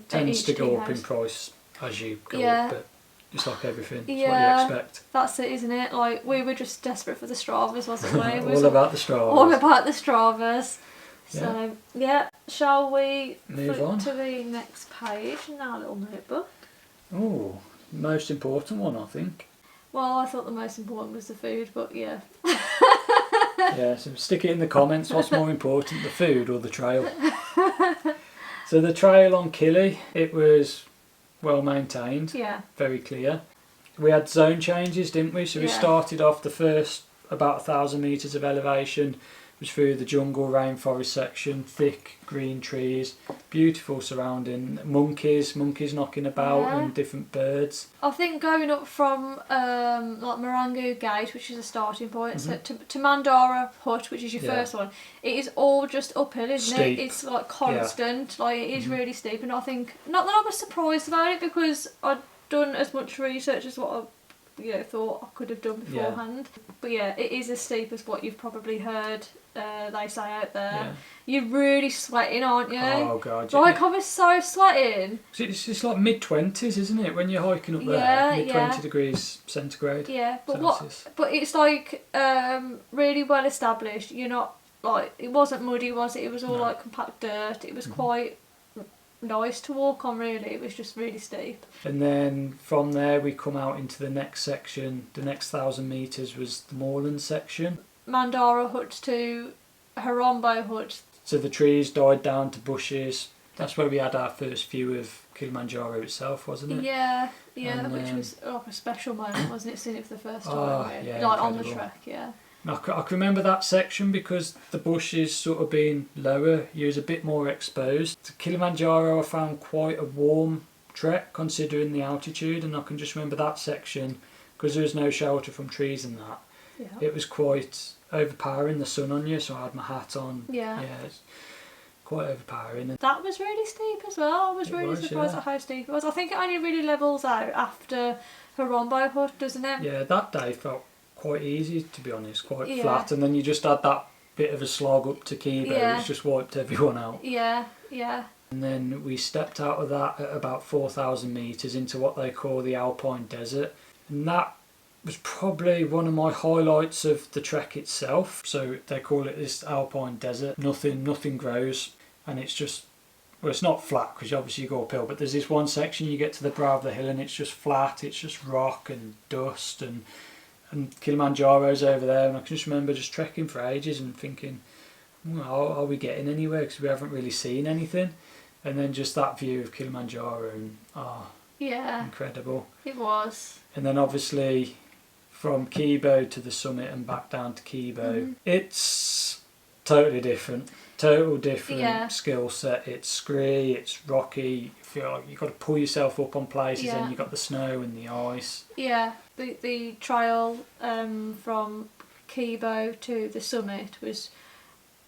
Tends to go up in price as you go up, but it's like everything. It's what you expect. That's it, isn't it? Like, we were just desperate for the Stravas, wasn't we? All about the Stravas. All about the Stravas. So, shall we move flip on to the next page in our little notebook? Oh, most important one, I think. Well, I thought the most important was the food, but yeah. Yeah, so stick it in the comments. What's more important, the food or the trail? So the trail on Kili, it was well maintained. Yeah. Very clear. We had zone changes, didn't we? So we started off the first about 1,000 metres of elevation. Was through the jungle rainforest section, thick green trees, beautiful surrounding, monkeys knocking about and different birds. I think going up from Marangu Gate, which is a starting point, so to Mandara Hut, which is your first one, it is all just uphill, isn't it? It's like constant, like it is really steep, and I think, not that I was surprised about it because I'd done as much research as what I thought I could have done beforehand. But it is as steep as what you've probably heard they say out there. You're really sweating, aren't you? Oh god. Like, I was so sweating. It's like mid-20s, isn't it, when you're hiking up there? Mid-20 degrees centigrade. Yeah, but it's like really well established. You're not like, it wasn't muddy, was it? It was all like compact dirt. It was quite nice to walk on, really. It was just really steep. And then from there we come out into the next section. The next 1,000 metres was the moorland section. Mandara Hut to Harombo Hut. So the trees died down to bushes. That's where we had our first view of Kilimanjaro itself, wasn't it? Yeah, which was like a special moment, wasn't it, seeing it for the first time? Like incredible. On the trek, I can remember that section because the bushes sort of being lower, you was a bit more exposed. To Kilimanjaro, I found quite a warm trek considering the altitude, and I can just remember that section because there was no shelter from trees and that. It was quite overpowering, the sun on you, so I had my hat on. It's quite overpowering. And that was really steep as well. I was really surprised at how steep it was. I think it only really levels out after Harombo Hut, doesn't it? Yeah, that day felt quite easy, to be honest, quite flat, and then you just had that bit of a slog up to Kibo, which just wiped everyone out. Yeah. And then we stepped out of that at about 4,000 metres into what they call the Alpine Desert, and that was probably one of my highlights of the trek itself. So they call it this alpine desert. Nothing grows, and it's just, well, it's not flat because obviously you go uphill, but there's this one section you get to the brow of the hill and it's just flat, it's just rock and dust, and Kilimanjaro's over there, and I can just remember just trekking for ages and thinking, well, are we getting anywhere, because we haven't really seen anything. And then just that view of Kilimanjaro, and yeah, incredible. It was. And then obviously from Kibo to the summit and back down to Kibo, it's totally different. Total different skill set. It's scree, it's rocky. You feel like you've got to pull yourself up on places, and you've got the snow and the ice. Yeah, the trail from Kibo to the summit was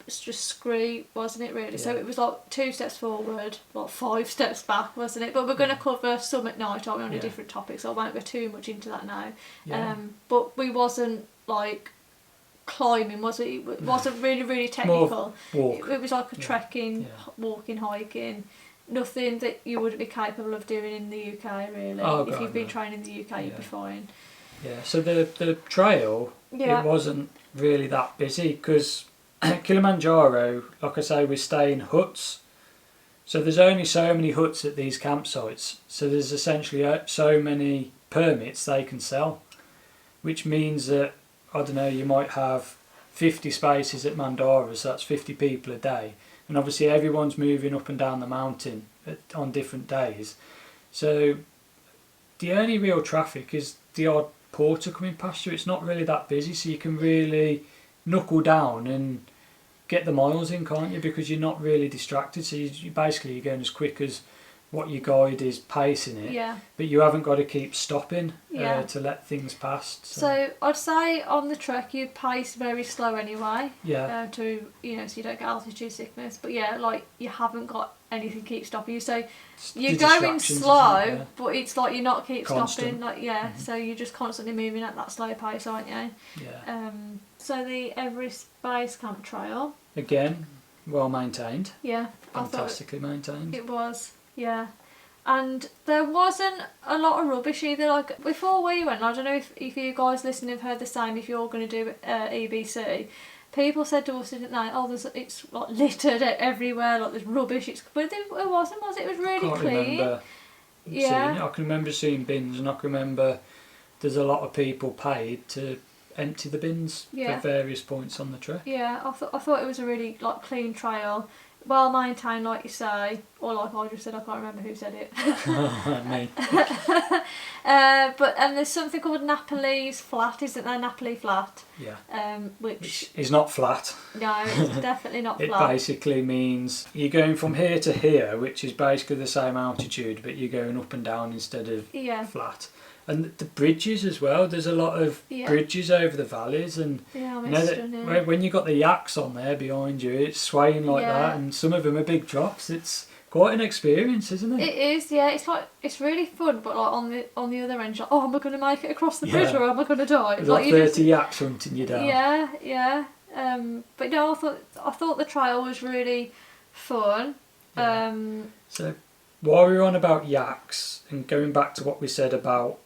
just scree, wasn't it, really? Yeah. So it was like 2 steps forward, like 5 steps back, wasn't it? But we're going to cover summit night, aren't we, on a different topic, so I won't go too much into that now. Yeah. But we wasn't like climbing, was it? It wasn't really technical. It was like a trekking, walking, hiking. Nothing that you wouldn't be capable of doing in the UK, really. If you've been training in the UK, you'd be fine. Yeah, so the trail, it wasn't really that busy, because Kilimanjaro, like I say, we stay in huts. So there's only so many huts at these campsites. So there's essentially so many permits they can sell, which means that, I don't know, you might have 50 spaces at Mandara, so that's 50 people a day. And obviously everyone's moving up and down the mountain on different days. So the only real traffic is the odd porter coming past you. It's not really that busy, so you can really knuckle down and get the miles in, can't you? Because you're not really distracted. So you're going as quick as what your guide is pacing it. Yeah. But you haven't got to keep stopping to let things pass. So I'd say on the trek you pace very slow anyway. Yeah. So you don't get altitude sickness. But like you haven't got anything keep stopping you. So you're going slow, but it's like you're not keep stopping. Like so you're just constantly moving at that slow pace, aren't you? Yeah. So the Everest Base Camp trail. Again, well maintained. Yeah. Fantastically maintained. It was. Yeah, and there wasn't a lot of rubbish either. Like before we went, I don't know if you guys listening have heard the same. If you're going to do EBC, people said to us, didn't they? Oh, it's like littered everywhere. Like there's rubbish. But it wasn't. Was it? It was really clean. I can remember seeing bins, and I can remember there's a lot of people paid to empty the bins at various points on the trek. Yeah, I thought it was a really like clean trail. Well maintained, like you say, or like I just said, I can't remember who said it. Me. But there's something called Napolese Flat, isn't there? Napoli Flat. Yeah. Which is not flat. No, it's definitely not flat. It basically means you're going from here to here, which is basically the same altitude, but you're going up and down instead of flat. And the bridges as well, there's a lot of bridges over the valleys, and when you got the yaks on there behind you, it's swaying like that, and some of them are big drops. It's quite an experience, isn't it? It is, yeah. It's really fun, but like on the other end, like, oh, am I going to make it across the bridge, or am I going to die? There's like 30 yaks hunting you down. Yeah. But no, I thought the trail was really fun. Yeah. So while we were on about yaks, and going back to what we said about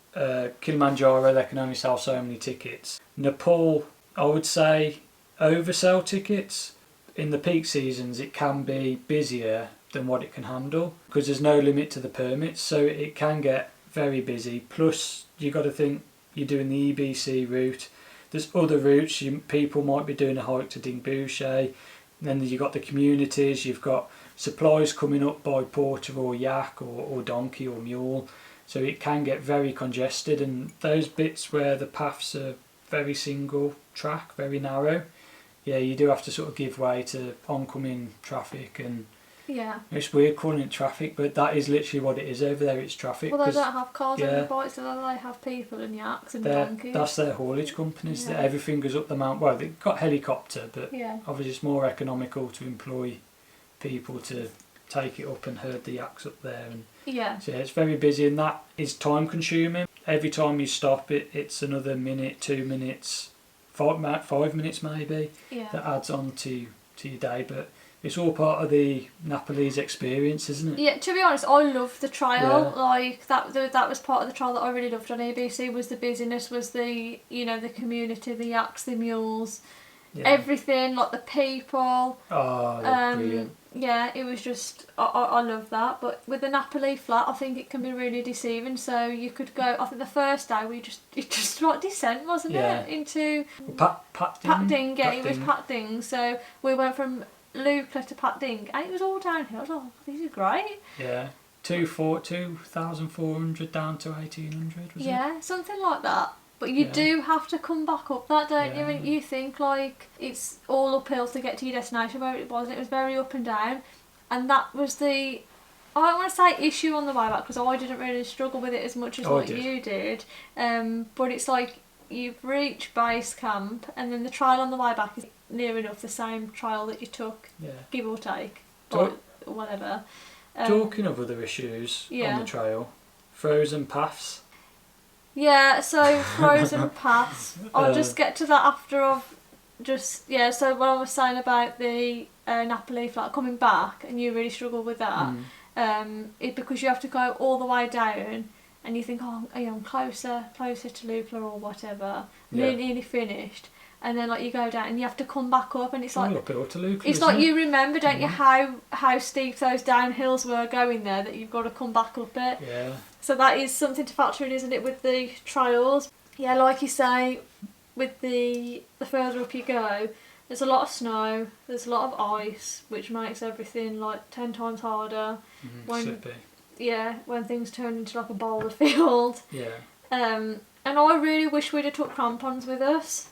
Kilimanjaro, they can only sell so many tickets. Nepal, I would say, oversell tickets. In the peak seasons, it can be busier than what it can handle, because there's no limit to the permits, so it can get very busy. Plus, you got to think you're doing the EBC route. There's other routes. People might be doing a hike to Dingbouche. Then you've got the communities. You've got supplies coming up by porter or yak or donkey or mule. So it can get very congested, and those bits where the paths are very single track, very narrow, you do have to sort of give way to oncoming traffic, and it's weird calling it traffic, but that is literally what it is over there. It's traffic. Well, they don't have cars on the bikes, so they have people and yaks and donkeys. That's their haulage companies. That everything goes up the mountain. Well, they've got helicopter, but obviously it's more economical to employ people to take it up and herd the yaks up there, and so it's very busy, and that is time consuming. Every time you stop it's another minute, 2 minutes, 5 minutes maybe, that adds on to to your day, but it's all part of the Nepalese experience, isn't it? Yeah, to be honest, I loved the trial. Yeah. Like that was part of the trial that I really loved on ABC. Was the busyness, was the the community, the yaks, the mules, everything, like the people. Oh, they're brilliant. Yeah, it was just I love that. But with the Napoli flat, I think it can be really deceiving. So you could go. I think the first day it just like descent, wasn't it, into Patding. Yeah, it was Patding. So we went from Lukla to Patding, and it was all downhill. I was like, oh, these are great. Yeah, 2,400 down to 1,800. Was it? Yeah, something like that. But you do have to come back up that, don't you? And you think like it's all uphill to get to your destination, where it wasn't. It was very up and down, and that was the, I don't want to say issue on the way back, because I didn't really struggle with it as much as what you did. But it's like you've reached base camp, and then the trial on the way back is near enough the same trial that you took, give or take, or whatever. Talking of other issues on the trail, frozen paths. Yeah, so frozen paths. I'll just get to that after I've just so when I was saying about the Napoli flat coming back, and you really struggle with that, because you have to go all the way down, and you think, oh, I'm closer to Lukla or whatever, nearly finished. And then like you go down and you have to come back up, and it's like it's like you remember, don't you, how steep those downhills were going there, that you've got to come back up it. Yeah. So that is something to factor in, isn't it, with the trials? Yeah, like you say, with the further up you go, there's a lot of snow, there's a lot of ice, which makes everything like 10 times harder. Slippy. Yeah, when things turn into like a boulder field. Yeah. And I really wish we'd have took crampons with us.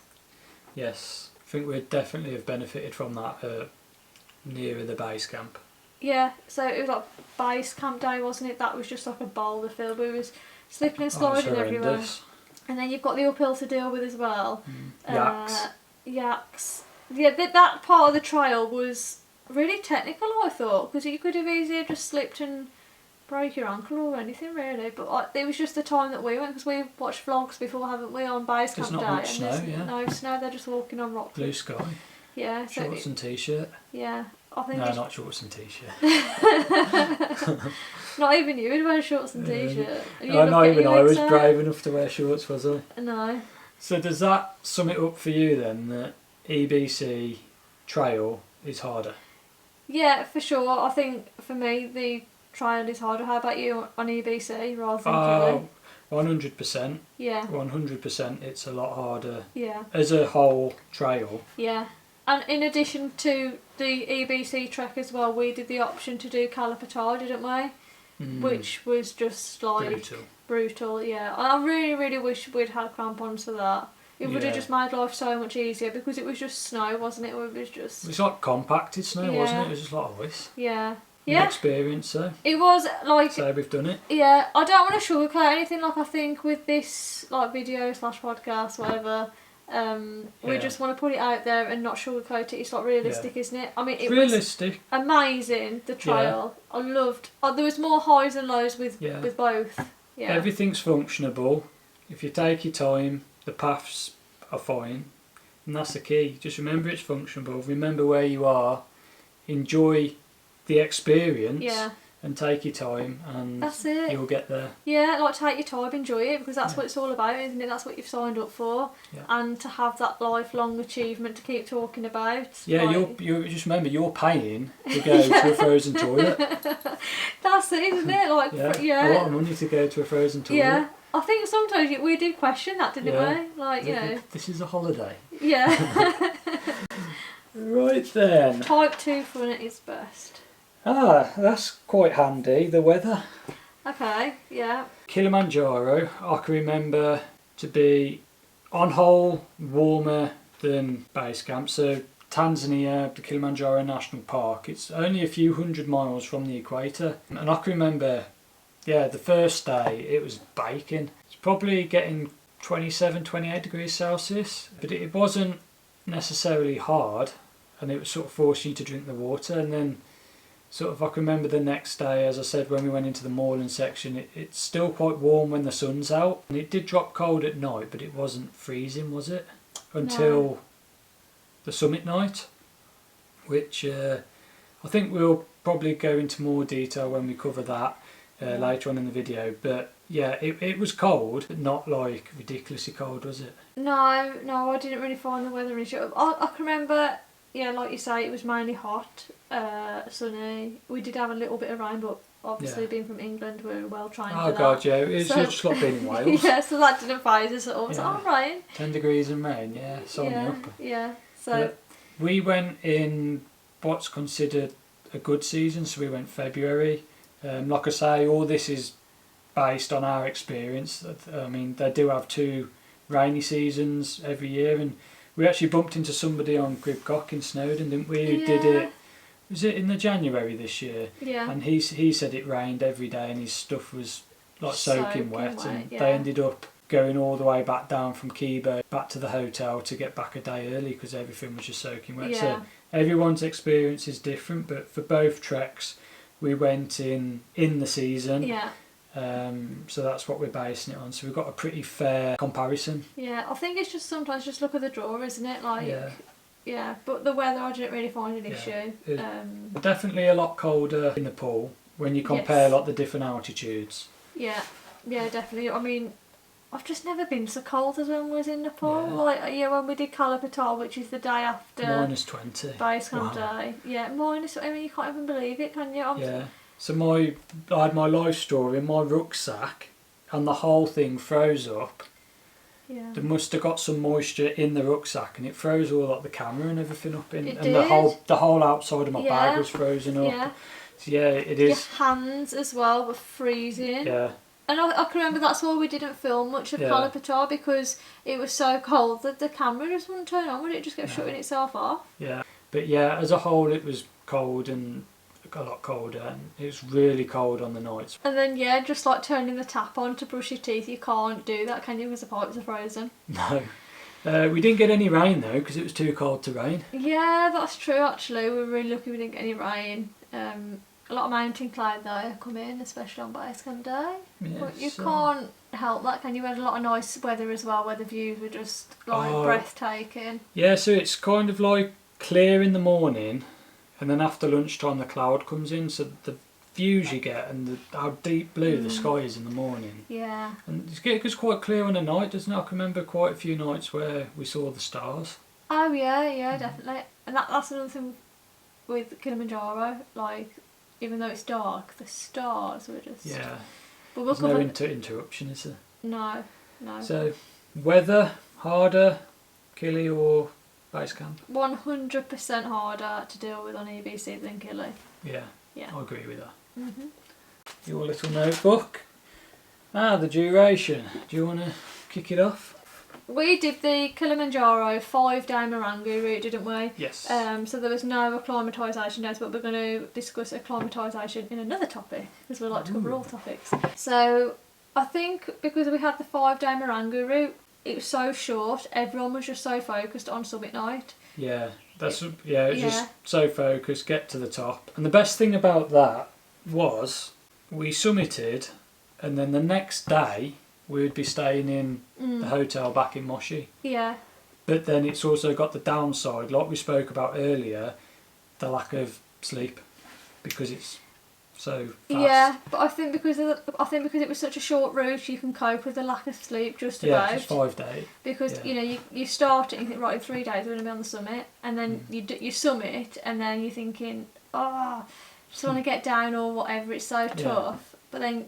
Yes, I think we'd definitely have benefited from that nearer the base camp. Yeah, so it was like base camp day, wasn't it? That was just like a boulder field. We was slipping and sliding everywhere. And then you've got the uphill to deal with as well. Yaks. Yeah, that part of the trial was really technical, I thought, because you could have easily just slipped and break your ankle or anything really, but it was just the time that we went, because we watched vlogs before, haven't we, on base camp day. Much snow, there's no snow, they're just walking on rock. Blue sky. Yeah. So shorts and t-shirt. Yeah. I think not shorts and t-shirt. Not even you would wear shorts and t-shirt. Not even I was brave enough to wear shorts, was I? No. So does that sum it up for you then, that EBC trail is harder? Yeah, for sure. I think for me the trial is harder. How about you on EBC rather than Kili? 100%. Yeah. 100%. It's a lot harder. Yeah. As a whole trail. Yeah. And in addition to the EBC trek as well, we did the option to do Kilimanjaro, didn't we? Which was just like brutal. Yeah. I really, really wish we'd had crampons for that. It would have just made life so much easier, because it was just snow, wasn't it? It was just. It was like compacted snow, wasn't it? It was just like ice. Yeah. Yeah. Experience, so. It was like. So we've done it. Yeah, I don't want to sugarcoat anything. Like I think with this like video / podcast, whatever, we just want to put it out there and not sugarcoat it. It's like realistic, isn't it? I mean, it realistic. Was amazing, the trial. I loved. There was more highs and lows with both. Yeah. Everything's functionable. If you take your time, the paths are fine, and that's the key. Just remember it's functionable. Remember where you are. Enjoy the experience, and take your time, and that's it. You'll get there. Yeah, like take your time, enjoy it, because that's what it's all about, isn't it? That's what you've signed up for, and to have that lifelong achievement to keep talking about. Yeah, like, you just remember you're paying to go to a frozen toilet. That's it, isn't it? Like a lot of money to go to a frozen toilet. Yeah, I think sometimes we did question that, didn't we? Like this is a holiday. Yeah. Right then. Type 2 fun at its best. That's quite handy, the weather. Okay, yeah. Kilimanjaro, I can remember to be on whole warmer than base camp. So Tanzania, the Kilimanjaro National Park, it's only a few hundred miles from the equator. And I can remember, the first day it was baking. It's probably getting 27, 28 degrees Celsius, but it wasn't necessarily hard, and it was sort of forcing you to drink the water. And then sort of I can remember the next day, as I said, when we went into the moorland section, it's still quite warm when the sun's out, and it did drop cold at night, but it wasn't freezing, was it? Until the summit night. which I think we'll probably go into more detail when we cover that later on in the video. But yeah, it was cold, but not like ridiculously cold, was it? No, I didn't really find the weather an issue. I can remember, yeah, like you say, it was mainly hot, sunny. We did have a little bit of rain, but obviously being from England, we were well trained for that. God, yeah, it's just like being in Wales. Yeah, so that didn't phase us at all. It's all rain. 10 degrees and rain, yeah, sign me up. Yeah, so... But we went in what's considered a good season, so we went February. Like I say, all this is based on our experience. I mean, they do have 2 rainy seasons every year, and we actually bumped into somebody on Gribcock in Snowdon, didn't we? Who did it? Was it in the January this year? Yeah. And he said it rained every day, and his stuff was like soaking wet, and they ended up going all the way back down from Kibo back to the hotel to get back a day early because everything was just soaking wet. So everyone's experience is different, but for both treks we went in the season. Yeah. So that's what we're basing it on. So we've got a pretty fair comparison. Yeah, I think it's just sometimes just look at the draw, isn't it? Like, yeah, but the weather I didn't really find an issue. Definitely a lot colder in the pool when you compare like the different altitudes. Yeah, definitely. I mean, I've just never been so cold as when I was in the pool. Like, when we did Kilimanjaro, which is the day after -20 base camp day. Yeah, minus. I mean, you can't even believe it, can you? So I had my life story in my rucksack, and the whole thing froze up. Yeah. They must have got some moisture in the rucksack, and it froze all like the camera and everything up in, it and did. the whole outside of my bag was frozen up. Yeah. So it is. Your hands as well were freezing. Yeah. And I can remember that's why we didn't film much of Kilimanjaro, because it was so cold that the camera just wouldn't turn on. Would it just kept shutting itself off? Yeah. But yeah, as a whole, it was cold and a lot colder, and it was really cold on the nights. And then just like turning the tap on to brush your teeth, you can't do that, can you, because the pipes are frozen? No. We didn't get any rain though, because it was too cold to rain. Yeah, that's true actually. We were really lucky we didn't get any rain. A lot of mountain cloud though come in, especially on base camp day. Yeah, but you can't help that, can you? We had a lot of nice weather as well, where the views were just like breathtaking. Yeah, so it's kind of like clear in the morning, and then after lunchtime the cloud comes in, so the views you get and how deep blue the sky is in the morning. Yeah. And it gets quite clear on the night, doesn't it? I can remember quite a few nights where we saw the stars. Oh yeah, definitely. And that's another thing with Kilimanjaro, like, even though it's dark, the stars were just... Yeah. But there's no interruption, is there? No. So, weather, harder, Kili or base camp? 100% harder to deal with on EBC than Kili. Yeah, I agree with that. Mm-hmm. Your little notebook. The duration. Do you want to kick it off? We did the Kilimanjaro 5-day Marangu route, didn't we? Yes. So there was no acclimatisation days, but we're going to discuss acclimatisation in another topic, because we like to cover all topics. So I think because we had the 5-day Marangu route, it was so short, everyone was just so focused on summit night. Yeah, it was just so focused, get to the top. And the best thing about that was we summited, and then the next day we would be staying in the hotel back in Moshi. Yeah. But then it's also got the downside, like we spoke about earlier, the lack of sleep, because it's so fast. Yeah, but I think because it was such a short route, you can cope with the lack of sleep just about. Yeah, it's 5 days. Because you start it and you think, right, in 3 days we're going to be on the summit, and then you summit, and then you're thinking, just want to get down or whatever. It's so tough. But then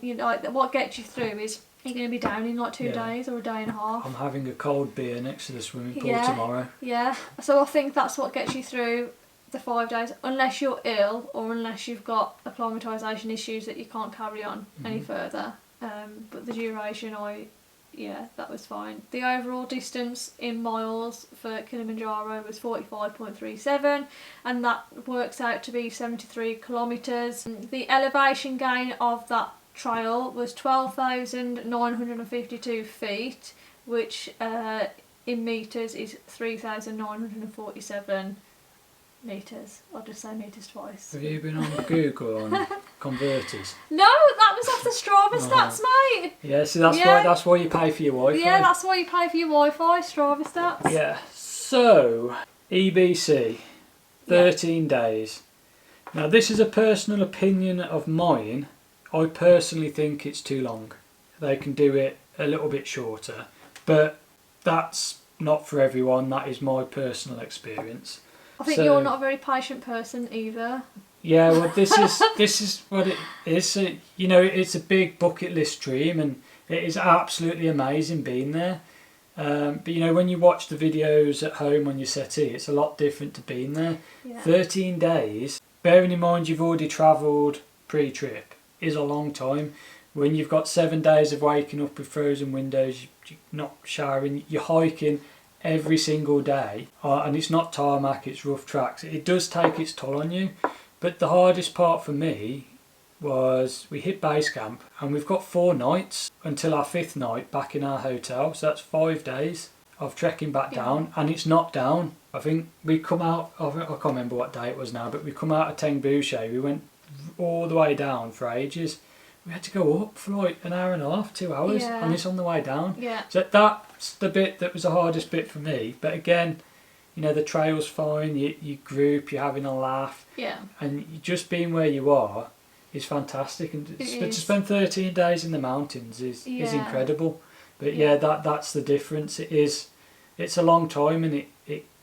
what gets you through is you're going to be down in like 2 days or a day and a half. I'm having a cold beer next to the swimming pool tomorrow. Yeah, so I think that's what gets you through the 5 days, unless you're ill or unless you've got acclimatisation issues that you can't carry on any further. But the duration, that was fine. The overall distance in miles for Kilimanjaro was 45.37, and that works out to be 73 kilometres. The elevation gain of that trail was 12,952 feet, which in metres is 3,947 metres. I'll just say metres twice. Have you been on Google on converters? No, that was off the Strava stats, mate. Yeah, so that's why you pay for your Wi-Fi. Yeah, that's why you pay for your Wi-Fi, Strava stats. Yeah. So EBC, 13 days. Now this is a personal opinion of mine. I personally think it's too long. They can do it a little bit shorter, but that's not for everyone. That is my personal experience. I think you're not a very patient person either. Yeah, well, this is what it is. You know, it's a big bucket list dream, and it is absolutely amazing being there. But you know, when you watch the videos at home on your settee, it's a lot different to being there. Yeah. 13 days, bearing in mind you've already travelled pre-trip, is a long time. When you've got 7 days of waking up with frozen windows, you're not showering, you're hiking every single day, and it's not tarmac, it's rough tracks. It does take its toll on you. But the hardest part for me was we hit base camp, and we've got 4 nights until our 5th night back in our hotel, so that's 5 days of trekking back down, and it's not down. I think we come out, I can't remember what day it was now, but we come out of Tengboche, we went all the way down for ages. We had to go up for like an hour and a half, 2 hours, and it's on the way down. Yeah. So that's the bit that was the hardest bit for me. But again, you know, the trail's fine, you group, you're having a laugh. Yeah. And just being where you are is fantastic. And to spend 13 days in the mountains is incredible. But yeah, that's the difference. It's a long time, and it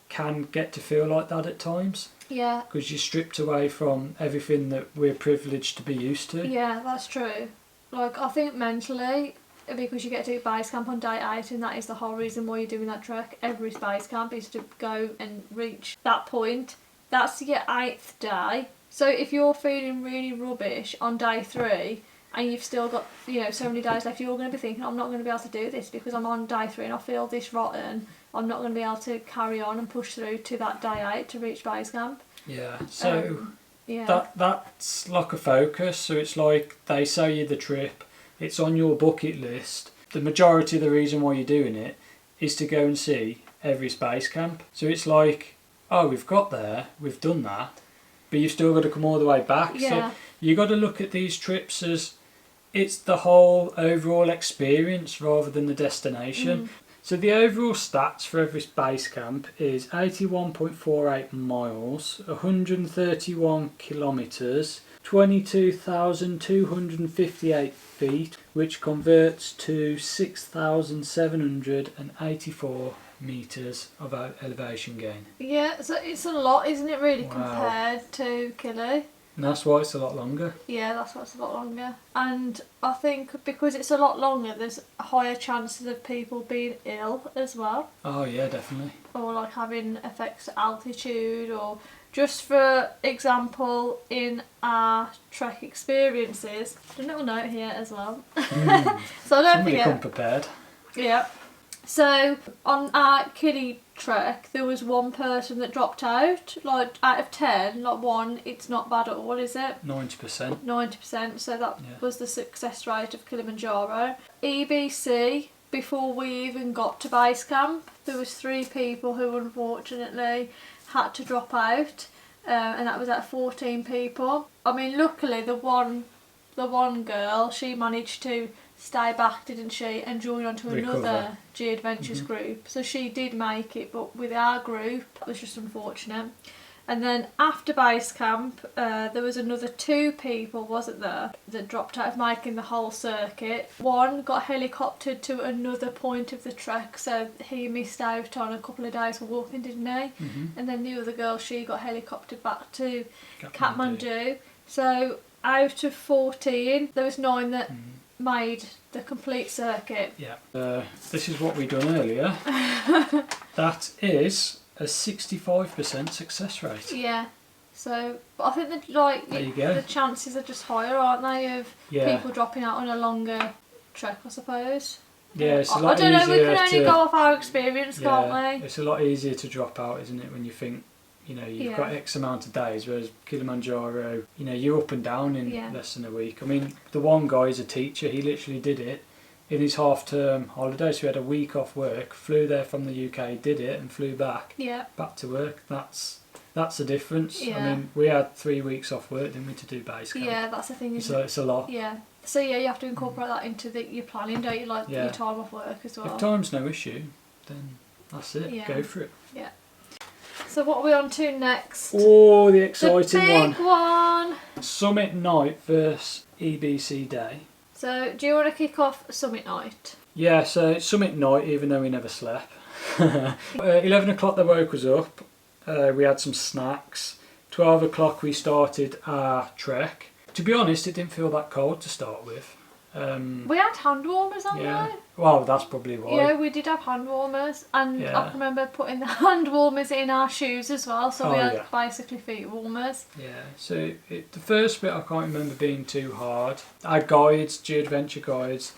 can get to feel like that at times. Yeah. Because you're stripped away from everything that we're privileged to be used to. Yeah, that's true. Like, I think mentally, because you get to do base camp on day 8, and that is the whole reason why you're doing that trek. Every base camp is to go and reach that point. That's your 8th day. So if you're feeling really rubbish on day 3, and you've still got, you know, so many days left, you're going to be thinking, I'm not going to be able to do this because I'm on day 3 and I feel this rotten. I'm not going to be able to carry on and push through to that day 8 to reach base camp. Yeah, so that's like a focus. So it's like they sell you the trip, it's on your bucket list. The majority of the reason why you're doing it is to go and see Everest Base Camp. So it's like, oh, we've got there, we've done that, but you've still got to come all the way back. Yeah. So you got to look at these trips as it's the whole overall experience rather than the destination. So the overall stats for Everest Base Camp is 81.48 miles, 131 kilometres, 22,258 feet, which converts to 6,784 metres of elevation gain. Yeah, so it's a lot, isn't it, really, compared to Kili? And that's why it's a lot longer. Yeah, that's why it's a lot longer. And I think because it's a lot longer, there's higher chances of people being ill as well. Oh yeah, definitely. Or like having effects at altitude, or just for example, in our trek experiences, a little note here as well. So I don't Somebody forget. come prepared. Yeah. So on our Kili trek, there was one person that dropped out. Like out of 10, like 1, it's not bad at all, is it? 90%. 90%. So that was the success rate of Kilimanjaro. EBC, before we even got to base camp, there was 3 people who unfortunately had to drop out, and that was at 14 people. I mean, luckily the one girl, she managed to stay back, didn't she, and join onto another G Adventures group. So she did make it, but with our group, it was just unfortunate. And then after base camp, there was another 2 people, wasn't there, that dropped out of making the whole circuit. One got helicoptered to another point of the trek, so he missed out on a couple of days of walking, didn't he? And then the other girl, she got helicoptered back to Kathmandu. So out of 14, there was 9 that made the complete circuit. Yeah. This is what we done earlier. That is a 65% success rate. Yeah. So, but I think that like There you go. the chances are just higher, aren't they, of Yeah. people dropping out on a longer trek, I suppose. Yeah, it's a I lot don't know, we easier can only to- go off our experience, can't we? It's a lot easier to drop out, isn't it, when you think, you know, you've got X amount of days, whereas Kilimanjaro, you know, you're up and down in less than a week. I mean, the one guy's a teacher, he literally did it in his half-term holiday, so he had a week off work, flew there from the UK, did it, and flew back to work. That's the difference. Yeah. I mean, we had 3 weeks off work, didn't we, to do base camp? Yeah, that's the thing. So it's a lot. Yeah. So yeah, you have to incorporate that into your planning, don't you? Like your time off work as well. If time's no issue, then that's it. Yeah. Go for it. Yeah. So what are we on to next? Oh, the exciting the big one. Summit night versus EBC day. So do you want to kick off Summit night? Yeah, so it's Summit night, even though we never slept. 11 o'clock they woke us up. We had some snacks. 12 o'clock we started our trek. To be honest, it didn't feel that cold to start with. We had hand warmers on there. Well, that's probably why. Yeah, we did have hand warmers, and I can remember putting the hand warmers in our shoes as well, so we had basically feet warmers. Yeah, so the first bit I can't remember being too hard. Our guides, G-Adventure guides,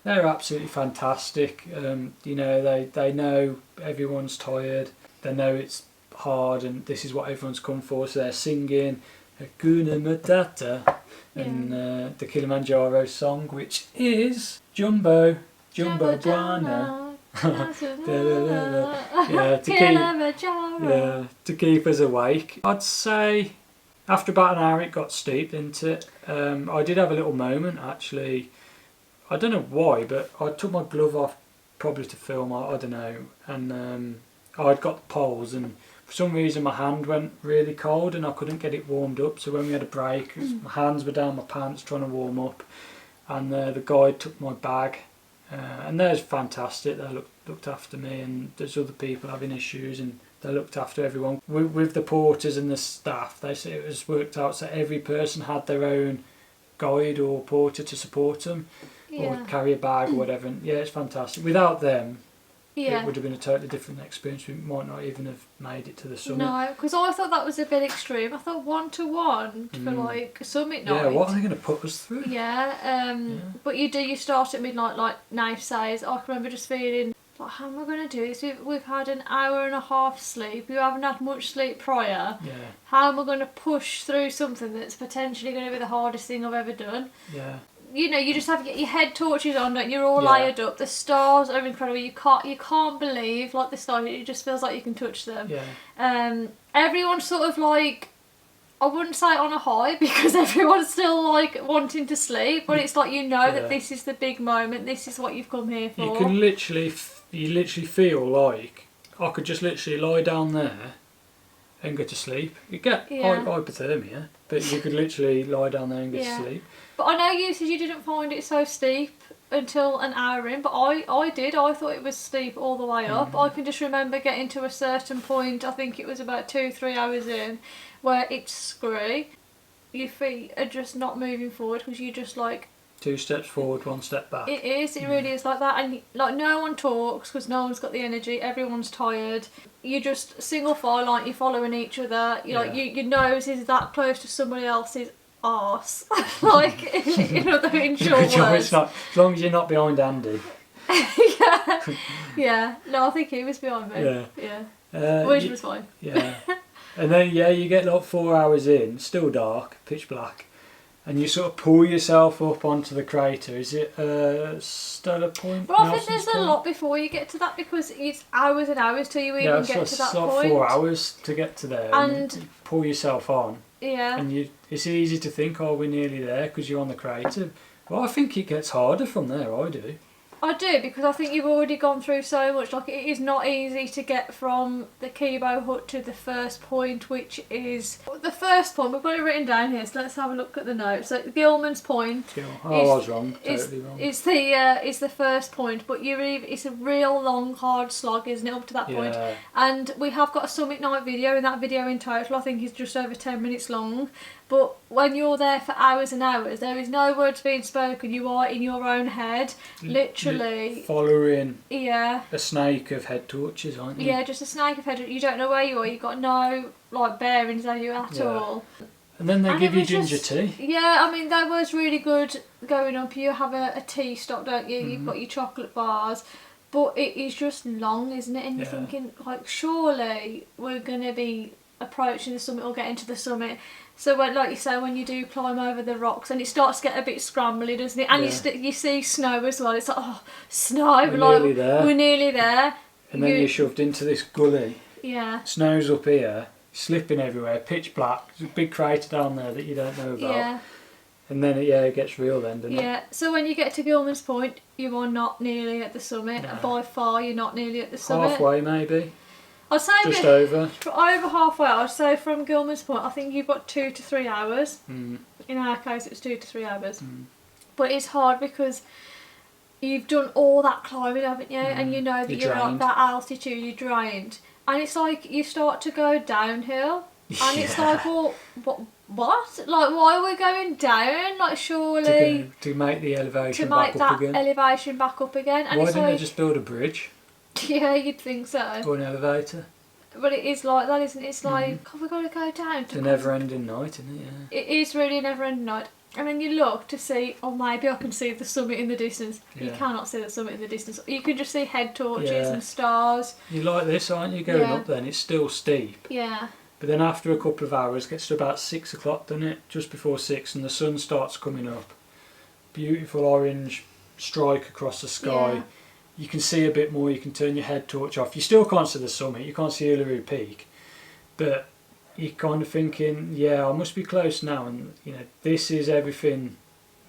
they're absolutely fantastic. You know, they know everyone's tired, they know it's hard and this is what everyone's come for, so they're singing Hakuna Matata and the Kilimanjaro song, which is Jumbo Bwana. To keep us awake. I'd say after about an hour it got steep, didn't it? I did have a little moment actually. I don't know why, but I took my glove off probably to film, I don't know, and I'd got the poles and for some reason my hand went really cold and I couldn't get it warmed up, so when we had a break my hands were down my pants trying to warm up, and the guide took my bag, and they're fantastic. They looked after me, and there's other people having issues and they looked after everyone. With the porters and the staff, they said it was worked out so every person had their own guide or porter to support them or carry a bag or whatever, and it's fantastic. Without them it would have been a totally different experience. We might not even have made it to the summit. No, because I thought that was a bit extreme. I thought 1-to-1 for like a summit night. Yeah, what are they going to put us through? But you start at midnight like Nath says. I can remember just feeling like, how am I going to do this? We've had an hour and a half sleep. We haven't had much sleep prior. Yeah. How am I going to push through something that's potentially going to be the hardest thing I've ever done? Yeah. You know, you just have to get your head torches on, don't you? You're all layered up. The stars are incredible. You can't believe like the stars. It just feels like you can touch them. Yeah. Everyone's sort of like, I wouldn't say on a high because everyone's still like wanting to sleep, but it's like that this is the big moment. This is what you've come here for. You can literally feel like I could just literally lie down there and go to sleep. You get hypothermia, but you could literally lie down there and get to sleep. But I know you said you didn't find it so steep until an hour in, but I did. I thought it was steep all the way up. I can just remember getting to a certain point, I think it was about 2-3 hours in, where it's screwy. Your feet are just not moving forward because you just like 2 steps forward, 1 step back. It is, it really is like that, and like no one talks because no one's got the energy, everyone's tired. You just single file, like you're following each other. Like your nose is that close to somebody else's arse, like in short words. It's not, as long as you're not behind Andy. Yeah. No, I think he was behind me. Yeah. Which was fine. Yeah. And then you get like 4 hours in, still dark, pitch black. And you sort of pull yourself up onto the crater. Is it Stellar Point? Well, I think there's a lot before you get to that because it's hours and hours till you even get to that point. It's like 4 hours to get to there. And you pull yourself on. Yeah. And it's easy to think, oh, we're nearly there because you're on the crater. Well, I think it gets harder from there, I do. I do, because I think you've already gone through so much. Like, it is not easy to get from the Kibo Hut to the first point, which is the first point. We've got it written down here, so let's have a look at the notes. So Gilman's Point. I was wrong, totally wrong. It's the first point, but it's a real long, hard slog, isn't it, up to that point? And we have got a summit night video, and that video in total I think is just over 10 minutes long. But when you're there for hours and hours, there is no words being spoken. You are in your own head, literally. Following a snake of head torches, aren't you? Yeah, just a snake of head. You don't know where you are. You've got no bearings on you at all. And then they give you ginger tea. Yeah, I mean, that was really good going up. You have a tea stop, don't you? You've got your chocolate bars. But it is just long, isn't it? And you're thinking, like, surely we're going to be approaching the summit or getting to the summit. So when, like you say, when you do climb over the rocks and it starts to get a bit scrambly, doesn't it? And you see snow as well. It's like, oh, snow. We're nearly there. And then you're shoved into this gully. Yeah. Snow's up here, slipping everywhere, pitch black. There's a big crater down there that you don't know about. Yeah. And then it gets real then, doesn't it? Yeah. So when you get to Gilman's Point, you are not nearly at the summit. No. By far, you're not nearly at the summit. Halfway, maybe. I'd say just over halfway. I'd say from Gilman's Point, I think you've got 2 to 3 hours. In our case, it was 2 to 3 hours. But it's hard because you've done all that climbing, haven't you? And you know that you're at that altitude, you're drained. And it's like you start to go downhill. And it's like, well, what? Like, why are we going down? Like, surely... To make the elevation back up again. elevation back up again. And why it's didn't like, they just build a bridge? Yeah, you'd think so. Or an elevator? But it is like that, isn't it? It's like, oh, we've got to go down. It's a never-ending night, isn't it? Yeah. It is really a never-ending night. And then you look to see, oh, maybe I can see the summit in the distance. Yeah. You cannot see the summit in the distance. You can just see head torches and stars. You're like this, aren't you, going up then? It's still steep. Yeah. But then after a couple of hours, it gets to about 6 o'clock, doesn't it? Just before 6, and the sun starts coming up. Beautiful orange strike across the sky. Yeah. You can see a bit more, you can turn your head torch off. You still can't see the summit, you can't see Uluru Peak. But you're kind of thinking, yeah, I must be close now, and you know, this is everything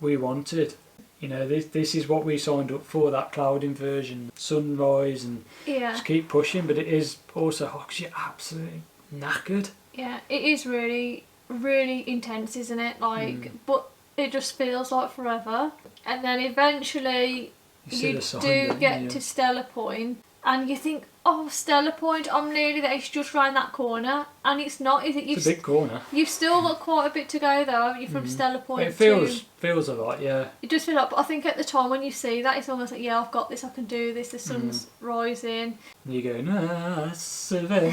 we wanted. You know, this is what we signed up for, that cloud inversion, sunrise, and just keep pushing. But it is also hot because you're absolutely knackered. Yeah, it is really, really intense, isn't it? Like, but it just feels like forever. And then eventually you do get to Stella Point, and you think, oh, Stella Point, I'm nearly there, it's just round that corner. And it's not, is it? It's a big corner. You've still got quite a bit to go though, haven't you, from Stella Point? It feels a lot, yeah. It does feel like, but I think at the time when you see that, it's almost like, yeah, I've got this, I can do this, the sun's rising. And you go, nah, Slovenia.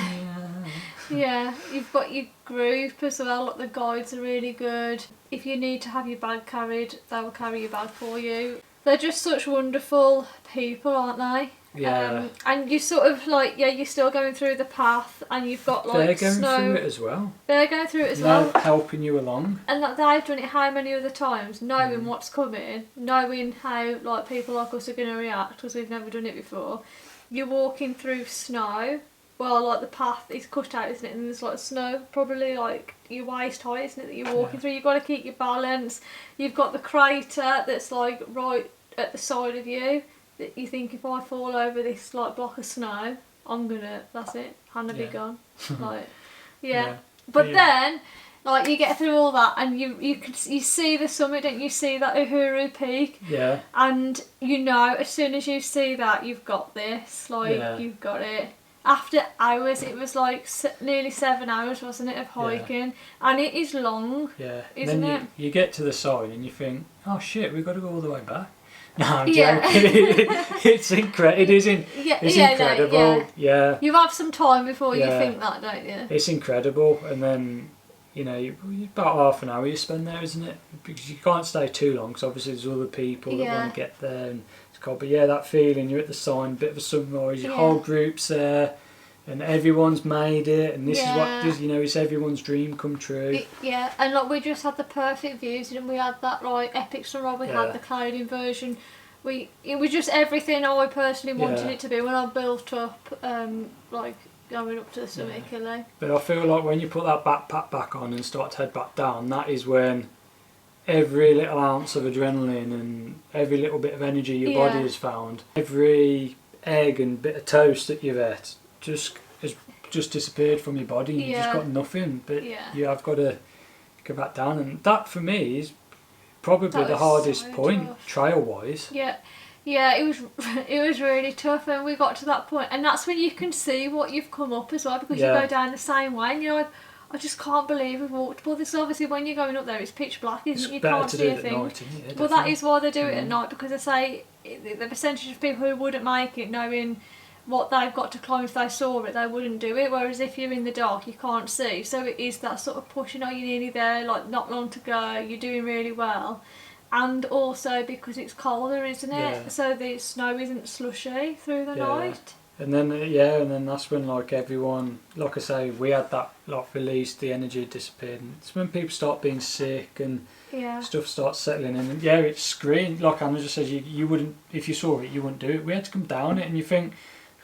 Yeah, you've got your group as well, like the guides are really good. If you need to have your bag carried, they will carry your bag for you. They're just such wonderful people, aren't they? Yeah. And you sort of like, you're still going through the path, and you've got like they're going snow. through it as well. They're going through it as well. Helping you along. And that they've done it how many other times, knowing what's coming, knowing how like people like us are going to react because we've never done it before. You're walking through snow. Well, like the path is cut out, isn't it? And there's like snow, probably like your waist high, isn't it? That you're walking through. You've got to keep your balance. You've got the crater that's like right at the side of you. That you think, if I fall over this like block of snow, that's it, Hannah be gone. Like, But then, like, you get through all that, and you see the summit, don't you? See that Uhuru Peak. Yeah. And you know, as soon as you see that, you've got this. Like, you've got it. After hours, it was like nearly 7 hours, wasn't it, of hiking? And it is long. Yeah. Isn't it? You get to the sign and you think, oh shit, we've got to go all the way back. No, I'm joking. It's incredible. It's incredible. Yeah. You have some time before you think that, don't you? It's incredible, and then you know, about half an hour you spend there, isn't it? Because you can't stay too long, because obviously there's other people that want to get there, and it's cold. But that feeling, you're at the sign, bit of a sunrise, your whole group's there, and everyone's made it, and this is what it's everyone's dream come true. And like, we just had the perfect views, and we had that like epic sunrise. We had the cloud inversion. It was just everything I personally wanted it to be when I built up, like going up to the summit of Kili. But I feel like when you put that backpack back on and start to head back down, that is when every little ounce of adrenaline and every little bit of energy your body has found, every egg and bit of toast that you've ate, has just disappeared from your body. You've just got nothing, but you have got to go back down, and that for me is probably the hardest point trail wise. It was really tough, and we got to that point, and that's when you can see what you've come up as well, because you go down the same way, and you're like, I just can't believe we've walked. But this obviously, when you're going up there, it's pitch black, isn't it? You can't see a thing. Night, isn't it? Well, that is why they do it at night, because they say the percentage of people who wouldn't make it, knowing what they've got to climb, if they saw it, they wouldn't do it. Whereas if you're in the dark, you can't see. So it is that sort of push. You know, you're nearly there, like not long to go. You're doing really well, and also because it's colder, isn't it? So the snow isn't slushy through the night. And then that's when like everyone, like I say, we had that like release, the energy disappeared, and it's when people start being sick and stuff starts settling in, and it's screened. Like Anna just says, you wouldn't, if you saw it, you wouldn't do it. We had to come down it, and you think,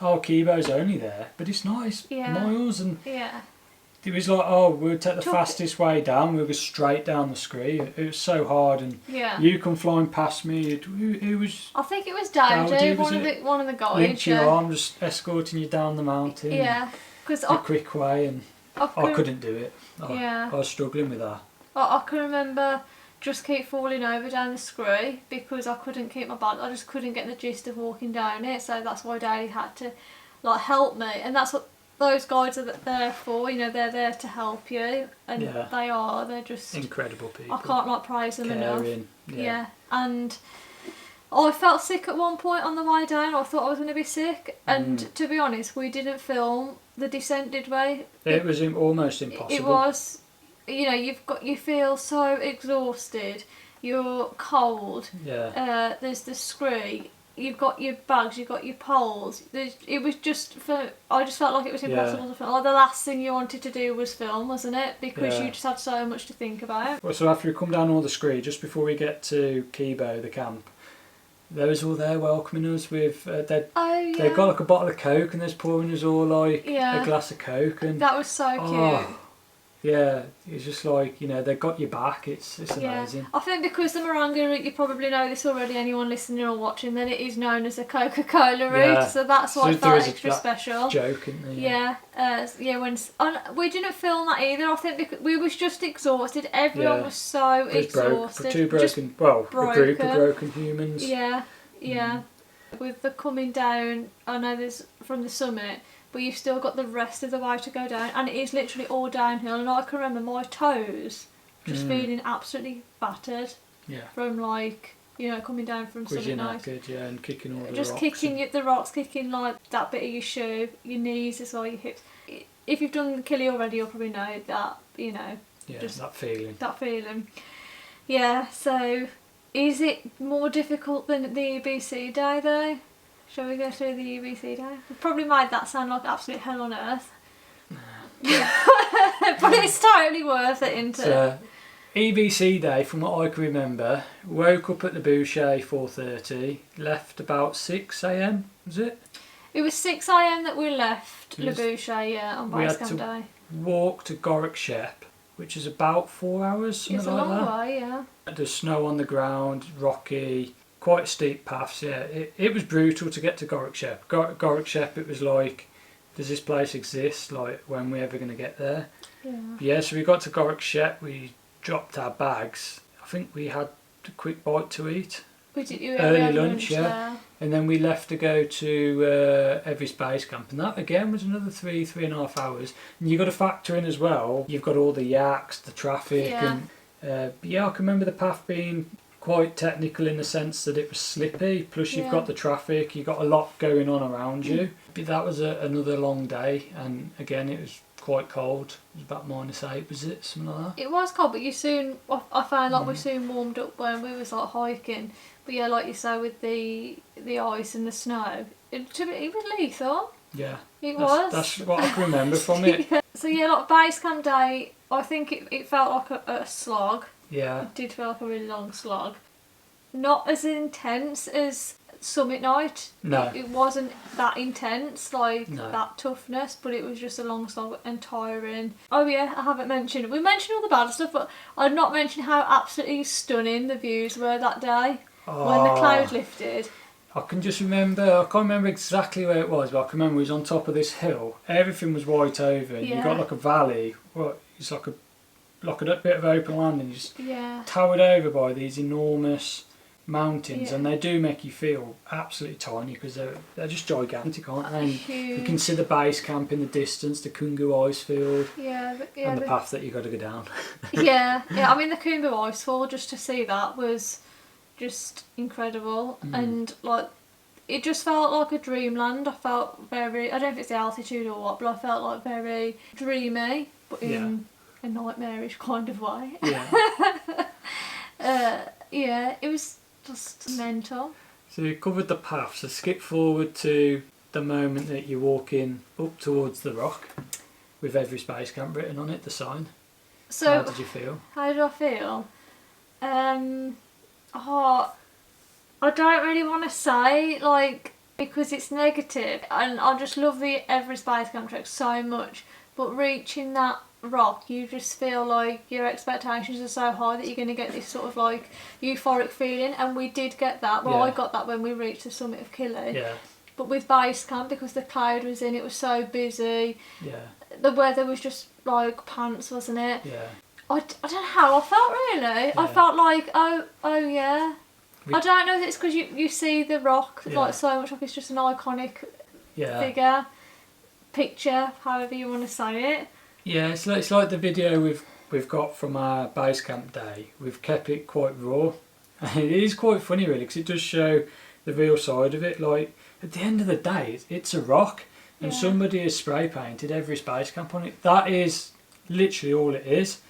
oh, Kibo's only there, but it's nice, miles, and it was like, oh, we'll take the fastest way down. We'll go straight down the scree. It was so hard, and you come flying past me. It was. I think it was Dowdy, one of the guys. Linked your arm, just escorting you down the mountain. the quick way, and I couldn't do it. Yeah. I was struggling with that. I can remember just keep falling over down the scree because I couldn't keep my balance. I just couldn't get the gist of walking down it, so that's why Daddy had to like help me, and that's what those guides are there for. You know, they're there to help you, and they're just incredible people. I can't like praise them enough. Yeah, and I felt sick at one point on the way down. I thought I was going to be sick, and to be honest, we didn't film the descent, did we? It was almost impossible. It was. You know, you feel so exhausted. You're cold. Yeah. There's the scree. You've got your bags. You've got your poles. It was just I just felt like it was impossible to film. Like the last thing you wanted to do was film, wasn't it? Because you just had so much to think about. Well, so after we come down all the scree, just before we get to Kibo, the camp, they was all there welcoming us with they got like a bottle of Coke and they're pouring us all like a glass of Coke, and that was so cute. Yeah, it's just like, you know, they've got your back. It's amazing. I think because the Moronga route, you probably know this already, anyone listening or watching, then it is known as the Coca-Cola route, so that's why it felt extra special. Joke, isn't there? We didn't film that either. I think because we was just exhausted. Everyone was so exhausted. A group of broken humans. Yeah. With the coming down, I know there's from the summit, but you've still got the rest of the way to go down, and it is literally all downhill, and I can remember my toes just feeling absolutely battered from like, you know, coming down from summit night. And kicking all the just rocks. Kicking the rocks, kicking like that bit of your shoe, your knees as well, your hips. If you've done Kili already, you'll probably know that, you know. Yeah, just that feeling. Yeah, so is it more difficult than the EBC day though? Shall we go through the EBC day? We probably made that sound like absolute hell on earth. But it's totally worth it, isn't it? So, EBC day, from what I can remember, woke up at the Boucher 4:30, left about 6 AM, was it? It was 6 AM that we left Le Boucher, on Base Camp Day. Walk to Gorak Shep, which is about 4 hours, something like that. It's a long way, yeah. There's snow on the ground, rocky, quite steep paths, It was brutal to get to Gorak Shep. Gorak Shep, it was like, does this place exist? Like, when are we ever going to get there? Yeah, so we got to Gorak Shep, we dropped our bags. I think we had a quick bite to eat. Early lunch, there. And then we left to go to Everest Base Camp, and that again was another 3.5 hours. And you've got to factor in as well, you've got all the yaks, the traffic, and I can remember the path being quite technical in the sense that it was slippy, plus you've got the traffic, you've got a lot going on around you. But that was another long day, and again it was quite cold. It was about -8, was it? Something like that. It was cold, but I found like we soon warmed up when we was like hiking. But yeah, like you say, with the ice and the snow, it was lethal. Yeah, That's what I can remember from it. So yeah, like Base Camp Day, I think it felt like a slog. Yeah. It did feel like a really long slog. Not as intense as Summit Night. No. It wasn't that intense, that toughness, but it was just a long slog and tiring. Oh yeah, I haven't mentioned, we mentioned all the bad stuff, but I'd not mentioned how absolutely stunning the views were that day when the cloud lifted. I can just remember, I can't remember exactly where it was, but I can remember it was on top of this hill. Everything was white over, and you got like a valley. Well, it's like a bit of open land, and you just towered over by these enormous mountains, and they do make you feel absolutely tiny because they're just gigantic, aren't they? And you can see the base camp in the distance, the Kungu ice field, and the path that you got to go down. I mean the Kungu icefall, just to see that was just incredible, and like it just felt like a dreamland. I felt very, I don't know if it's the altitude or what, but I felt like very dreamy, but in a nightmarish kind of way. It was just mental. So you covered the path, so skip forward to the moment that you're walking up towards the rock with Everest Base Camp written on it, the sign. So how did you feel? How did I feel? I don't really want to say, like, because it's negative, and I just love the Everest Base Camp trek so much, but reaching that rock, you just feel like your expectations are so high that you're going to get this sort of like euphoric feeling, and we did get that. Well, I got that when we reached the summit of Kili. But with base camp, because the cloud was in, it was so busy. Yeah. The weather was just like pants, wasn't it? Yeah. I don't know how I felt really. Yeah. I felt like, oh yeah. I don't know if it's because you see the Rock like so much, like it's just an iconic figure, picture, however you want to say it. Yeah, it's like the video we've got from our base camp day. We've kept it quite raw. And it is quite funny really, because it does show the real side of it. Like at the end of the day, it's a rock, and somebody has spray painted Everest Base Camp on it. That is literally all it is.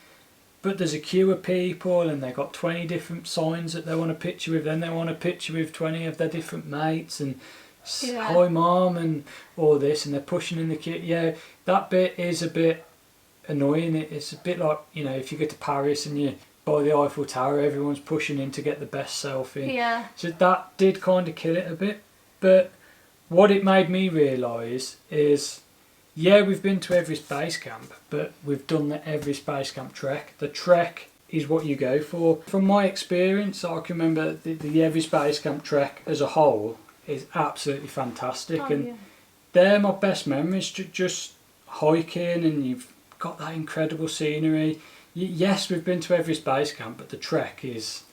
But there's a queue of people, and they've got 20 different signs that they want a picture with. Then they want a picture with 20 of their different mates, and hi mom, and all this, and they're pushing in the queue. Yeah, that bit is a bit annoying. It's a bit like, you know, if you go to Paris and you by the Eiffel Tower, everyone's pushing in to get the best selfie. Yeah. So that did kind of kill it a bit. But what it made me realise is, yeah, we've been to Everest Base Camp, but we've done the Everest Base Camp trek. The trek is what you go for. From my experience, I can remember the Everest Base Camp trek as a whole is absolutely fantastic. They're my best memories, just hiking, and you've got that incredible scenery. Yes, we've been to Everest Base Camp, but the trek is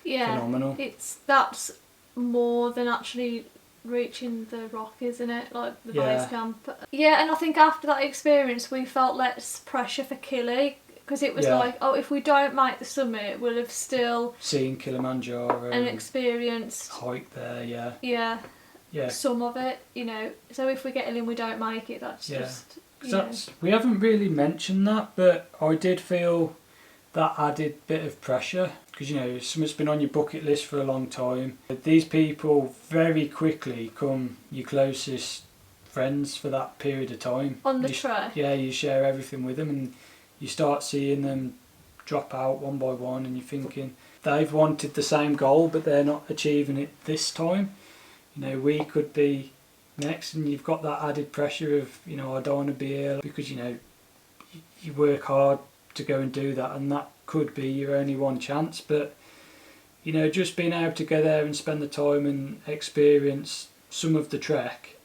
phenomenal. That's more than actually reaching the Rock, isn't it? Like the base camp. Yeah, and I think after that experience we felt less pressure for Kili, because it was like, oh, if we don't make the summit, we'll have still seen Kilimanjaro and experienced hike there. Yeah, some of it, you know. So if we get ill and we don't make it, that's just... we haven't really mentioned that, but I did feel that added bit of pressure, because, you know, something's been on your bucket list for a long time. These people very quickly become your closest friends for that period of time. On the trek? Yeah, you share everything with them, and you start seeing them drop out one by one, and you're thinking they've wanted the same goal but they're not achieving it this time. You know, we could be next, and you've got that added pressure of, you know, I don't want to be ill, because, you know, you work hard to go and do that, and that could be your only one chance. But, you know, just being able to go there and spend the time and experience some of the trek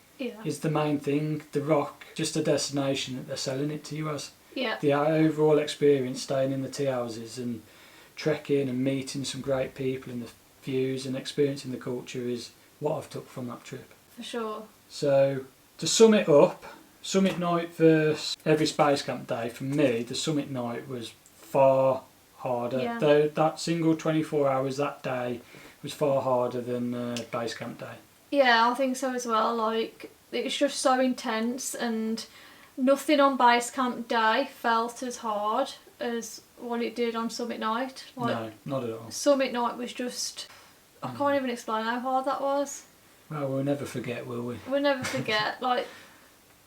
is the main thing. The Rock, just a destination that they're selling it to you as. The overall experience, staying in the tea houses and trekking and meeting some great people, and the views and experiencing the culture is what I've took from that trip. For sure. So, to sum it up, summit night versus Everest Base Camp day, for me, the summit night was far harder. Though that single 24 hours that day was far harder than Base Camp day. Yeah, I think so as well. Like, it's just so intense, and nothing on Base Camp day felt as hard as what it did on summit night. Like, no, not at all. Summit night was just... I can't even explain how hard that was. Well, we'll never forget, will we? We'll never forget. Like,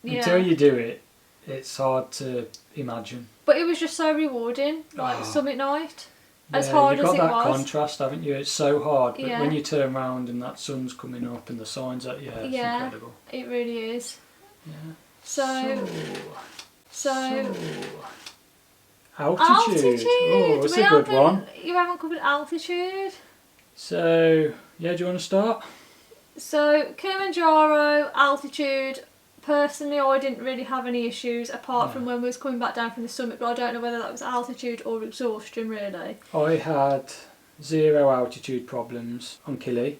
until you do it, it's hard to imagine. But it was just so rewarding, like summit night. As hard as it was. You've got that contrast, haven't you? It's so hard, but when you turn around and that sun's coming up and the signs are, it's incredible. It really is. Yeah. So altitude. Oh, it's a good one. You haven't covered altitude. So, do you want to start? So, Kilimanjaro, altitude, personally I didn't really have any issues apart from when we was coming back down from the summit, but I don't know whether that was altitude or exhaustion really. I had 0 altitude problems on Kili,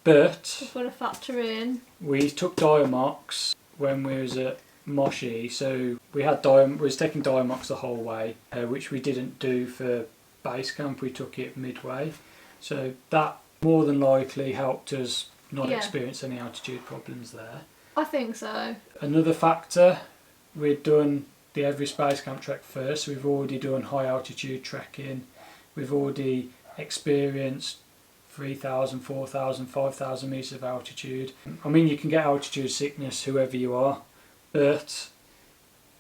but... We've got to factor in. We took Diamox when we was at Moshi, so we was taking Diamox the whole way, which we didn't do for base camp. We took it midway, so that more than likely helped us not experience any altitude problems there. I think so. Another factor, we'd done the Everest Base Camp trek first, so we've already done high altitude trekking. We've already experienced 3,000, 4,000, 5,000 metres of altitude. I mean, you can get altitude sickness whoever you are, but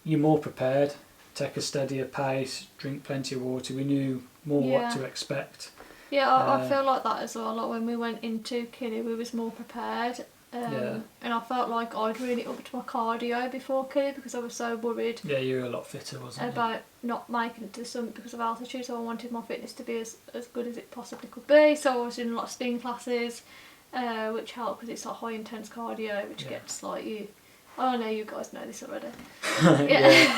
you're more prepared. Take a steadier pace, drink plenty of water. We knew more what to expect. Yeah, I feel like that as well. Like when we went into Kili, we was more prepared. And I felt like I'd really upped my cardio before Kili because I was so worried. Yeah, you were a lot fitter, wasn't you? About not making it to the summit because of altitude, so I wanted my fitness to be as good as it possibly could be. So I was doing a lot of spin classes, which help because it's like high intense cardio, which gets like you. Oh no, you guys know this already. Yeah.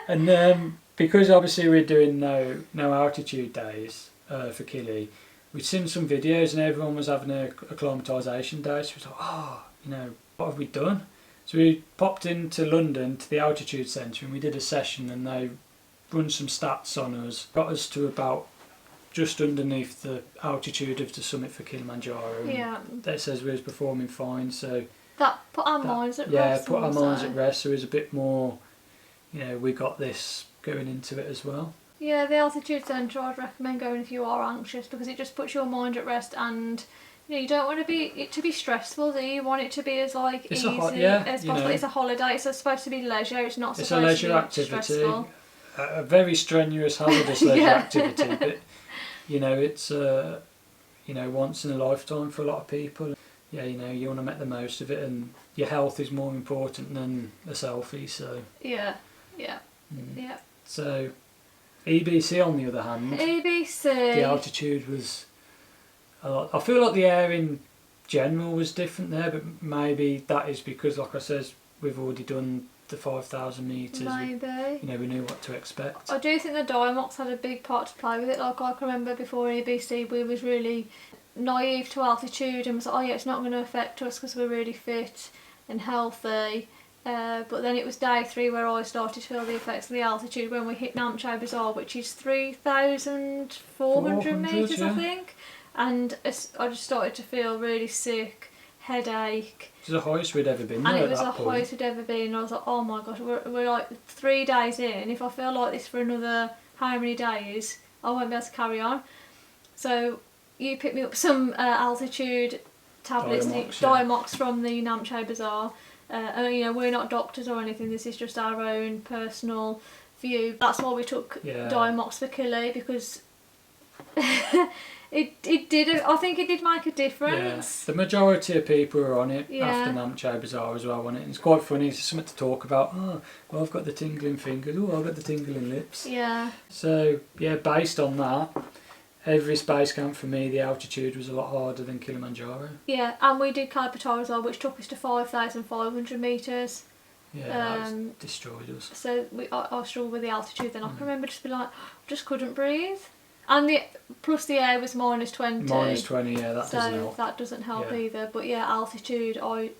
And because obviously we're doing no altitude days for Kili, we'd seen some videos and everyone was having a acclimatisation day. So we thought, oh, you know, what have we done? So we popped into London to the altitude centre and we did a session and they run some stats on us, got us to about just underneath the altitude of the summit for Kilimanjaro. Yeah. That says we was performing fine, so that put our minds at rest. Yeah, put our minds at rest. So it was a bit more, you know, we got this going into it as well. Yeah, the altitude centre I'd recommend going if you are anxious because it just puts your mind at rest and you know, you don't want it to be stressful, do you? You want it to be as like easy as possible. It's a holiday, it's supposed to be leisure, it's not supposed to be leisure activity, stressful. A very strenuous hazardous leisure activity, but you know, it's you know, once in a lifetime for a lot of people. Yeah, you know, you want to make the most of it and your health is more important than a selfie, so... Yeah. So, EBC on the other hand... EBC... The altitude was a lot... I feel like the air in general was different there, but maybe that is because, like I said, we've already done the 5,000 metres. Maybe. You know, we knew what to expect. I do think the Diamox had a big part to play with it. Like, I can remember before EBC, we was really... naive to altitude and was like, oh yeah, it's not going to affect us because we're really fit and healthy, but then it was day 3 where I started to feel the effects of the altitude when we hit Namche Bazaar, which is 3,400 metres I think, and I just started to feel really sick, headache. It was the highest we'd ever been there. And it was the highest we'd ever been and I was like, oh my gosh, we're like 3 days in, if I feel like this for another how many days I won't be able to carry on. So you picked me up some altitude tablets, Diamox from the Namche Bazaar. You know, we're not doctors or anything, this is just our own personal view. That's why we took Diamox for Kili, because it did, I think it did make a difference. Yeah. The majority of people were on it after Namche Bazaar as well, wasn't it? It's quite funny, it's something to talk about. Oh, well, I've got the tingling fingers, oh, I've got the tingling lips. Yeah. So, yeah, based on that, Everest Base Camp for me, the altitude was a lot harder than Kilimanjaro. Yeah, and we did Kilimanjaro as well, which took us to 5,500 metres. Yeah, that destroyed us. So I struggled with the altitude then. I can remember just being like, just couldn't breathe. And plus the air was -20. -20, yeah, that doesn't help. So that doesn't help either. But yeah, altitude, I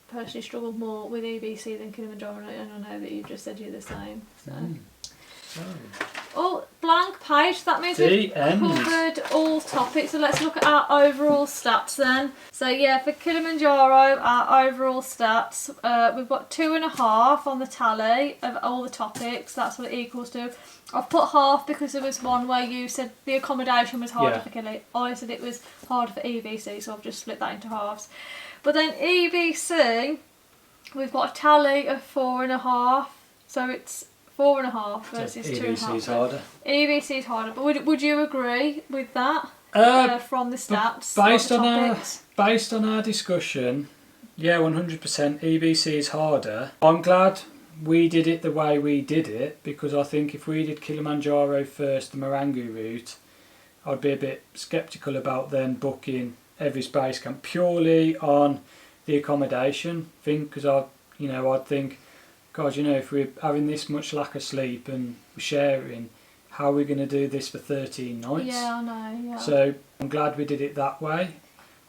personally struggled more with EBC than Kilimanjaro, and I know that you just said you're the same. So. Oh, blank page, that means we've covered all topics, so let's look at our overall stats then. So yeah, for Kilimanjaro, our overall stats, we've got 2.5 on the tally of all the topics, that's what it equals to. I've put half because there was one where you said the accommodation was harder for Kili, I said it was harder for EBC, so I've just split that into halves. But then EBC, we've got a tally of 4.5, so it's 4.5 versus 2.5. EBC is harder. EBC is harder, but would you agree with that from the stats? Based on our discussion, yeah, 100% EBC is harder. I'm glad we did it the way we did it, because I think if we did Kilimanjaro first, the Marangu route, I'd be a bit sceptical about then booking Everest Base Camp purely on the accommodation thing, because I'd think, God, you know, if we're having this much lack of sleep and we're sharing, how are we going to do this for 13 nights? Yeah, I know, yeah. So I'm glad we did it that way.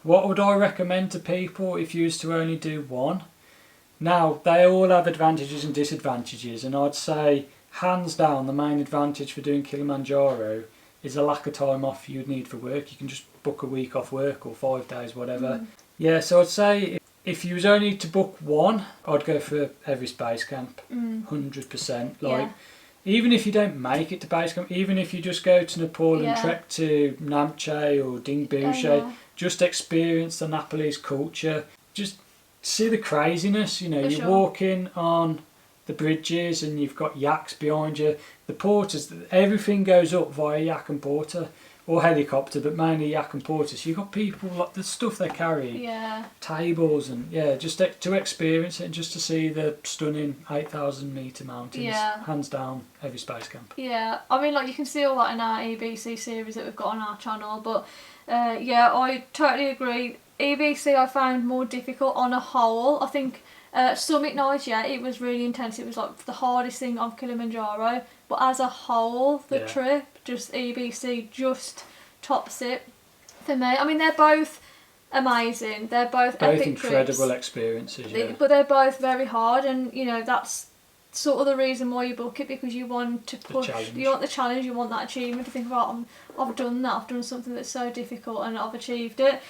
What would I recommend to people if you was to only do one? Now, they all have advantages and disadvantages, and I'd say, hands down, the main advantage for doing Kilimanjaro is the lack of time off you'd need for work. You can just book a week off work or 5 days, whatever. Yeah, so I'd say if you was only to book one, I'd go for Everest Base Camp, 100%. Even if you don't make it to Base Camp, even if you just go to Nepal and trek to Namche or Dingboche, just experience the Nepalese culture, just see the craziness, you know, you're walking on the bridges and you've got yaks behind you, the porters, everything goes up via yak and porter. or helicopter, but mainly yak and porters. You've got people, like the stuff they carry, tables, and just to experience it and just to see the stunning 8,000 metre mountains. Hands down, Everest Base Camp. Yeah, I mean, like, you can see all that in our EBC series that we've got on our channel, but I totally agree. EBC I found more difficult on a whole. I think summit night, it was really intense. It was like the hardest thing on Kilimanjaro, but as a whole, the trip, just EBC just tops it for me. I mean, they're both amazing. They're both epic incredible trips. Experiences. But they're both very hard, and that's sort of the reason why you book it, because you want to push. You want the challenge. You want that achievement to think about. I've done that. I've done something that's so difficult, and I've achieved it.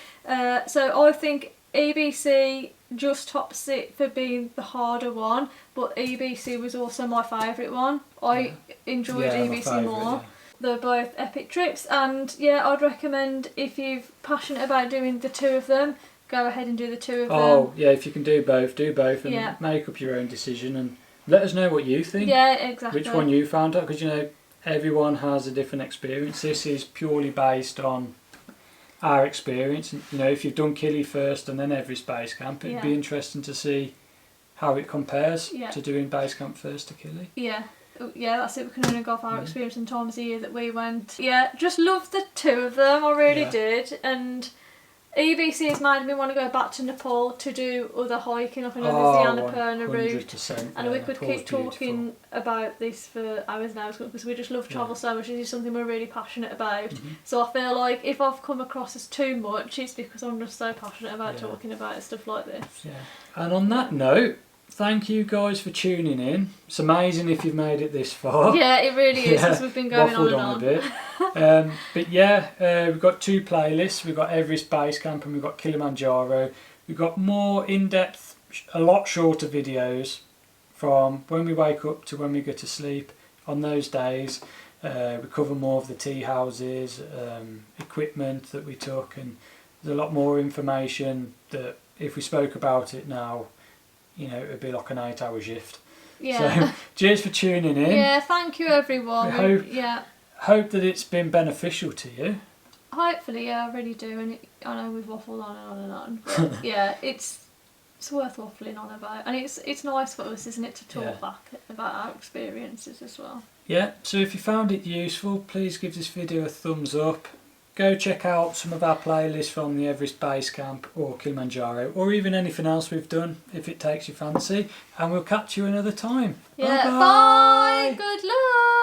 So I think EBC just tops it for being the harder one, but EBC was also my favourite one. I enjoyed EBC more. They're both epic trips, and I'd recommend, if you're passionate about doing the two of them, go ahead and do the two of them. Oh yeah, if you can do both, and make up your own decision and let us know what you think. Yeah, exactly. Which one you found out, because everyone has a different experience. This is purely based on our experience. If you've done Kili first and then Everest Base Camp, it'd be interesting to see how it compares to doing Base Camp first to Kili. Yeah, that's it. We can only go off our experience and times a year that we went. Yeah, just loved the two of them. I really did. And EBC has made me want to go back to Nepal to do other hiking. I know there's the Annapurna route, and we could keep talking about this for hours now, because we just love travel so much. This is something we're really passionate about. So I feel like if I've come across as too much, it's because I'm just so passionate about talking about stuff like this. Yeah. And on that note, thank you guys for tuning in. It's amazing if you've made it this far. Yeah, it really is, because we've been going on and on. A bit. But we've got two playlists. We've got Everest Base Camp and we've got Kilimanjaro. We've got more in-depth, a lot shorter videos from when we wake up to when we go to sleep on those days. We cover more of the tea houses, equipment that we took, and there's a lot more information that if we spoke about it now, it would be like an 8-hour shift. Yeah. So, cheers for tuning in. Yeah, thank you everyone. Hope that it's been beneficial to you. Hopefully, I really do. And I know we've waffled on and on and on, but it's worth waffling on about. And it's nice for us, isn't it, to talk back about our experiences as well. Yeah, so if you found it useful, please give this video a thumbs up. Go check out some of our playlists from the Everest Base Camp or Kilimanjaro, or even anything else we've done if it takes your fancy, and we'll catch you another time. Yeah, bye. Good luck.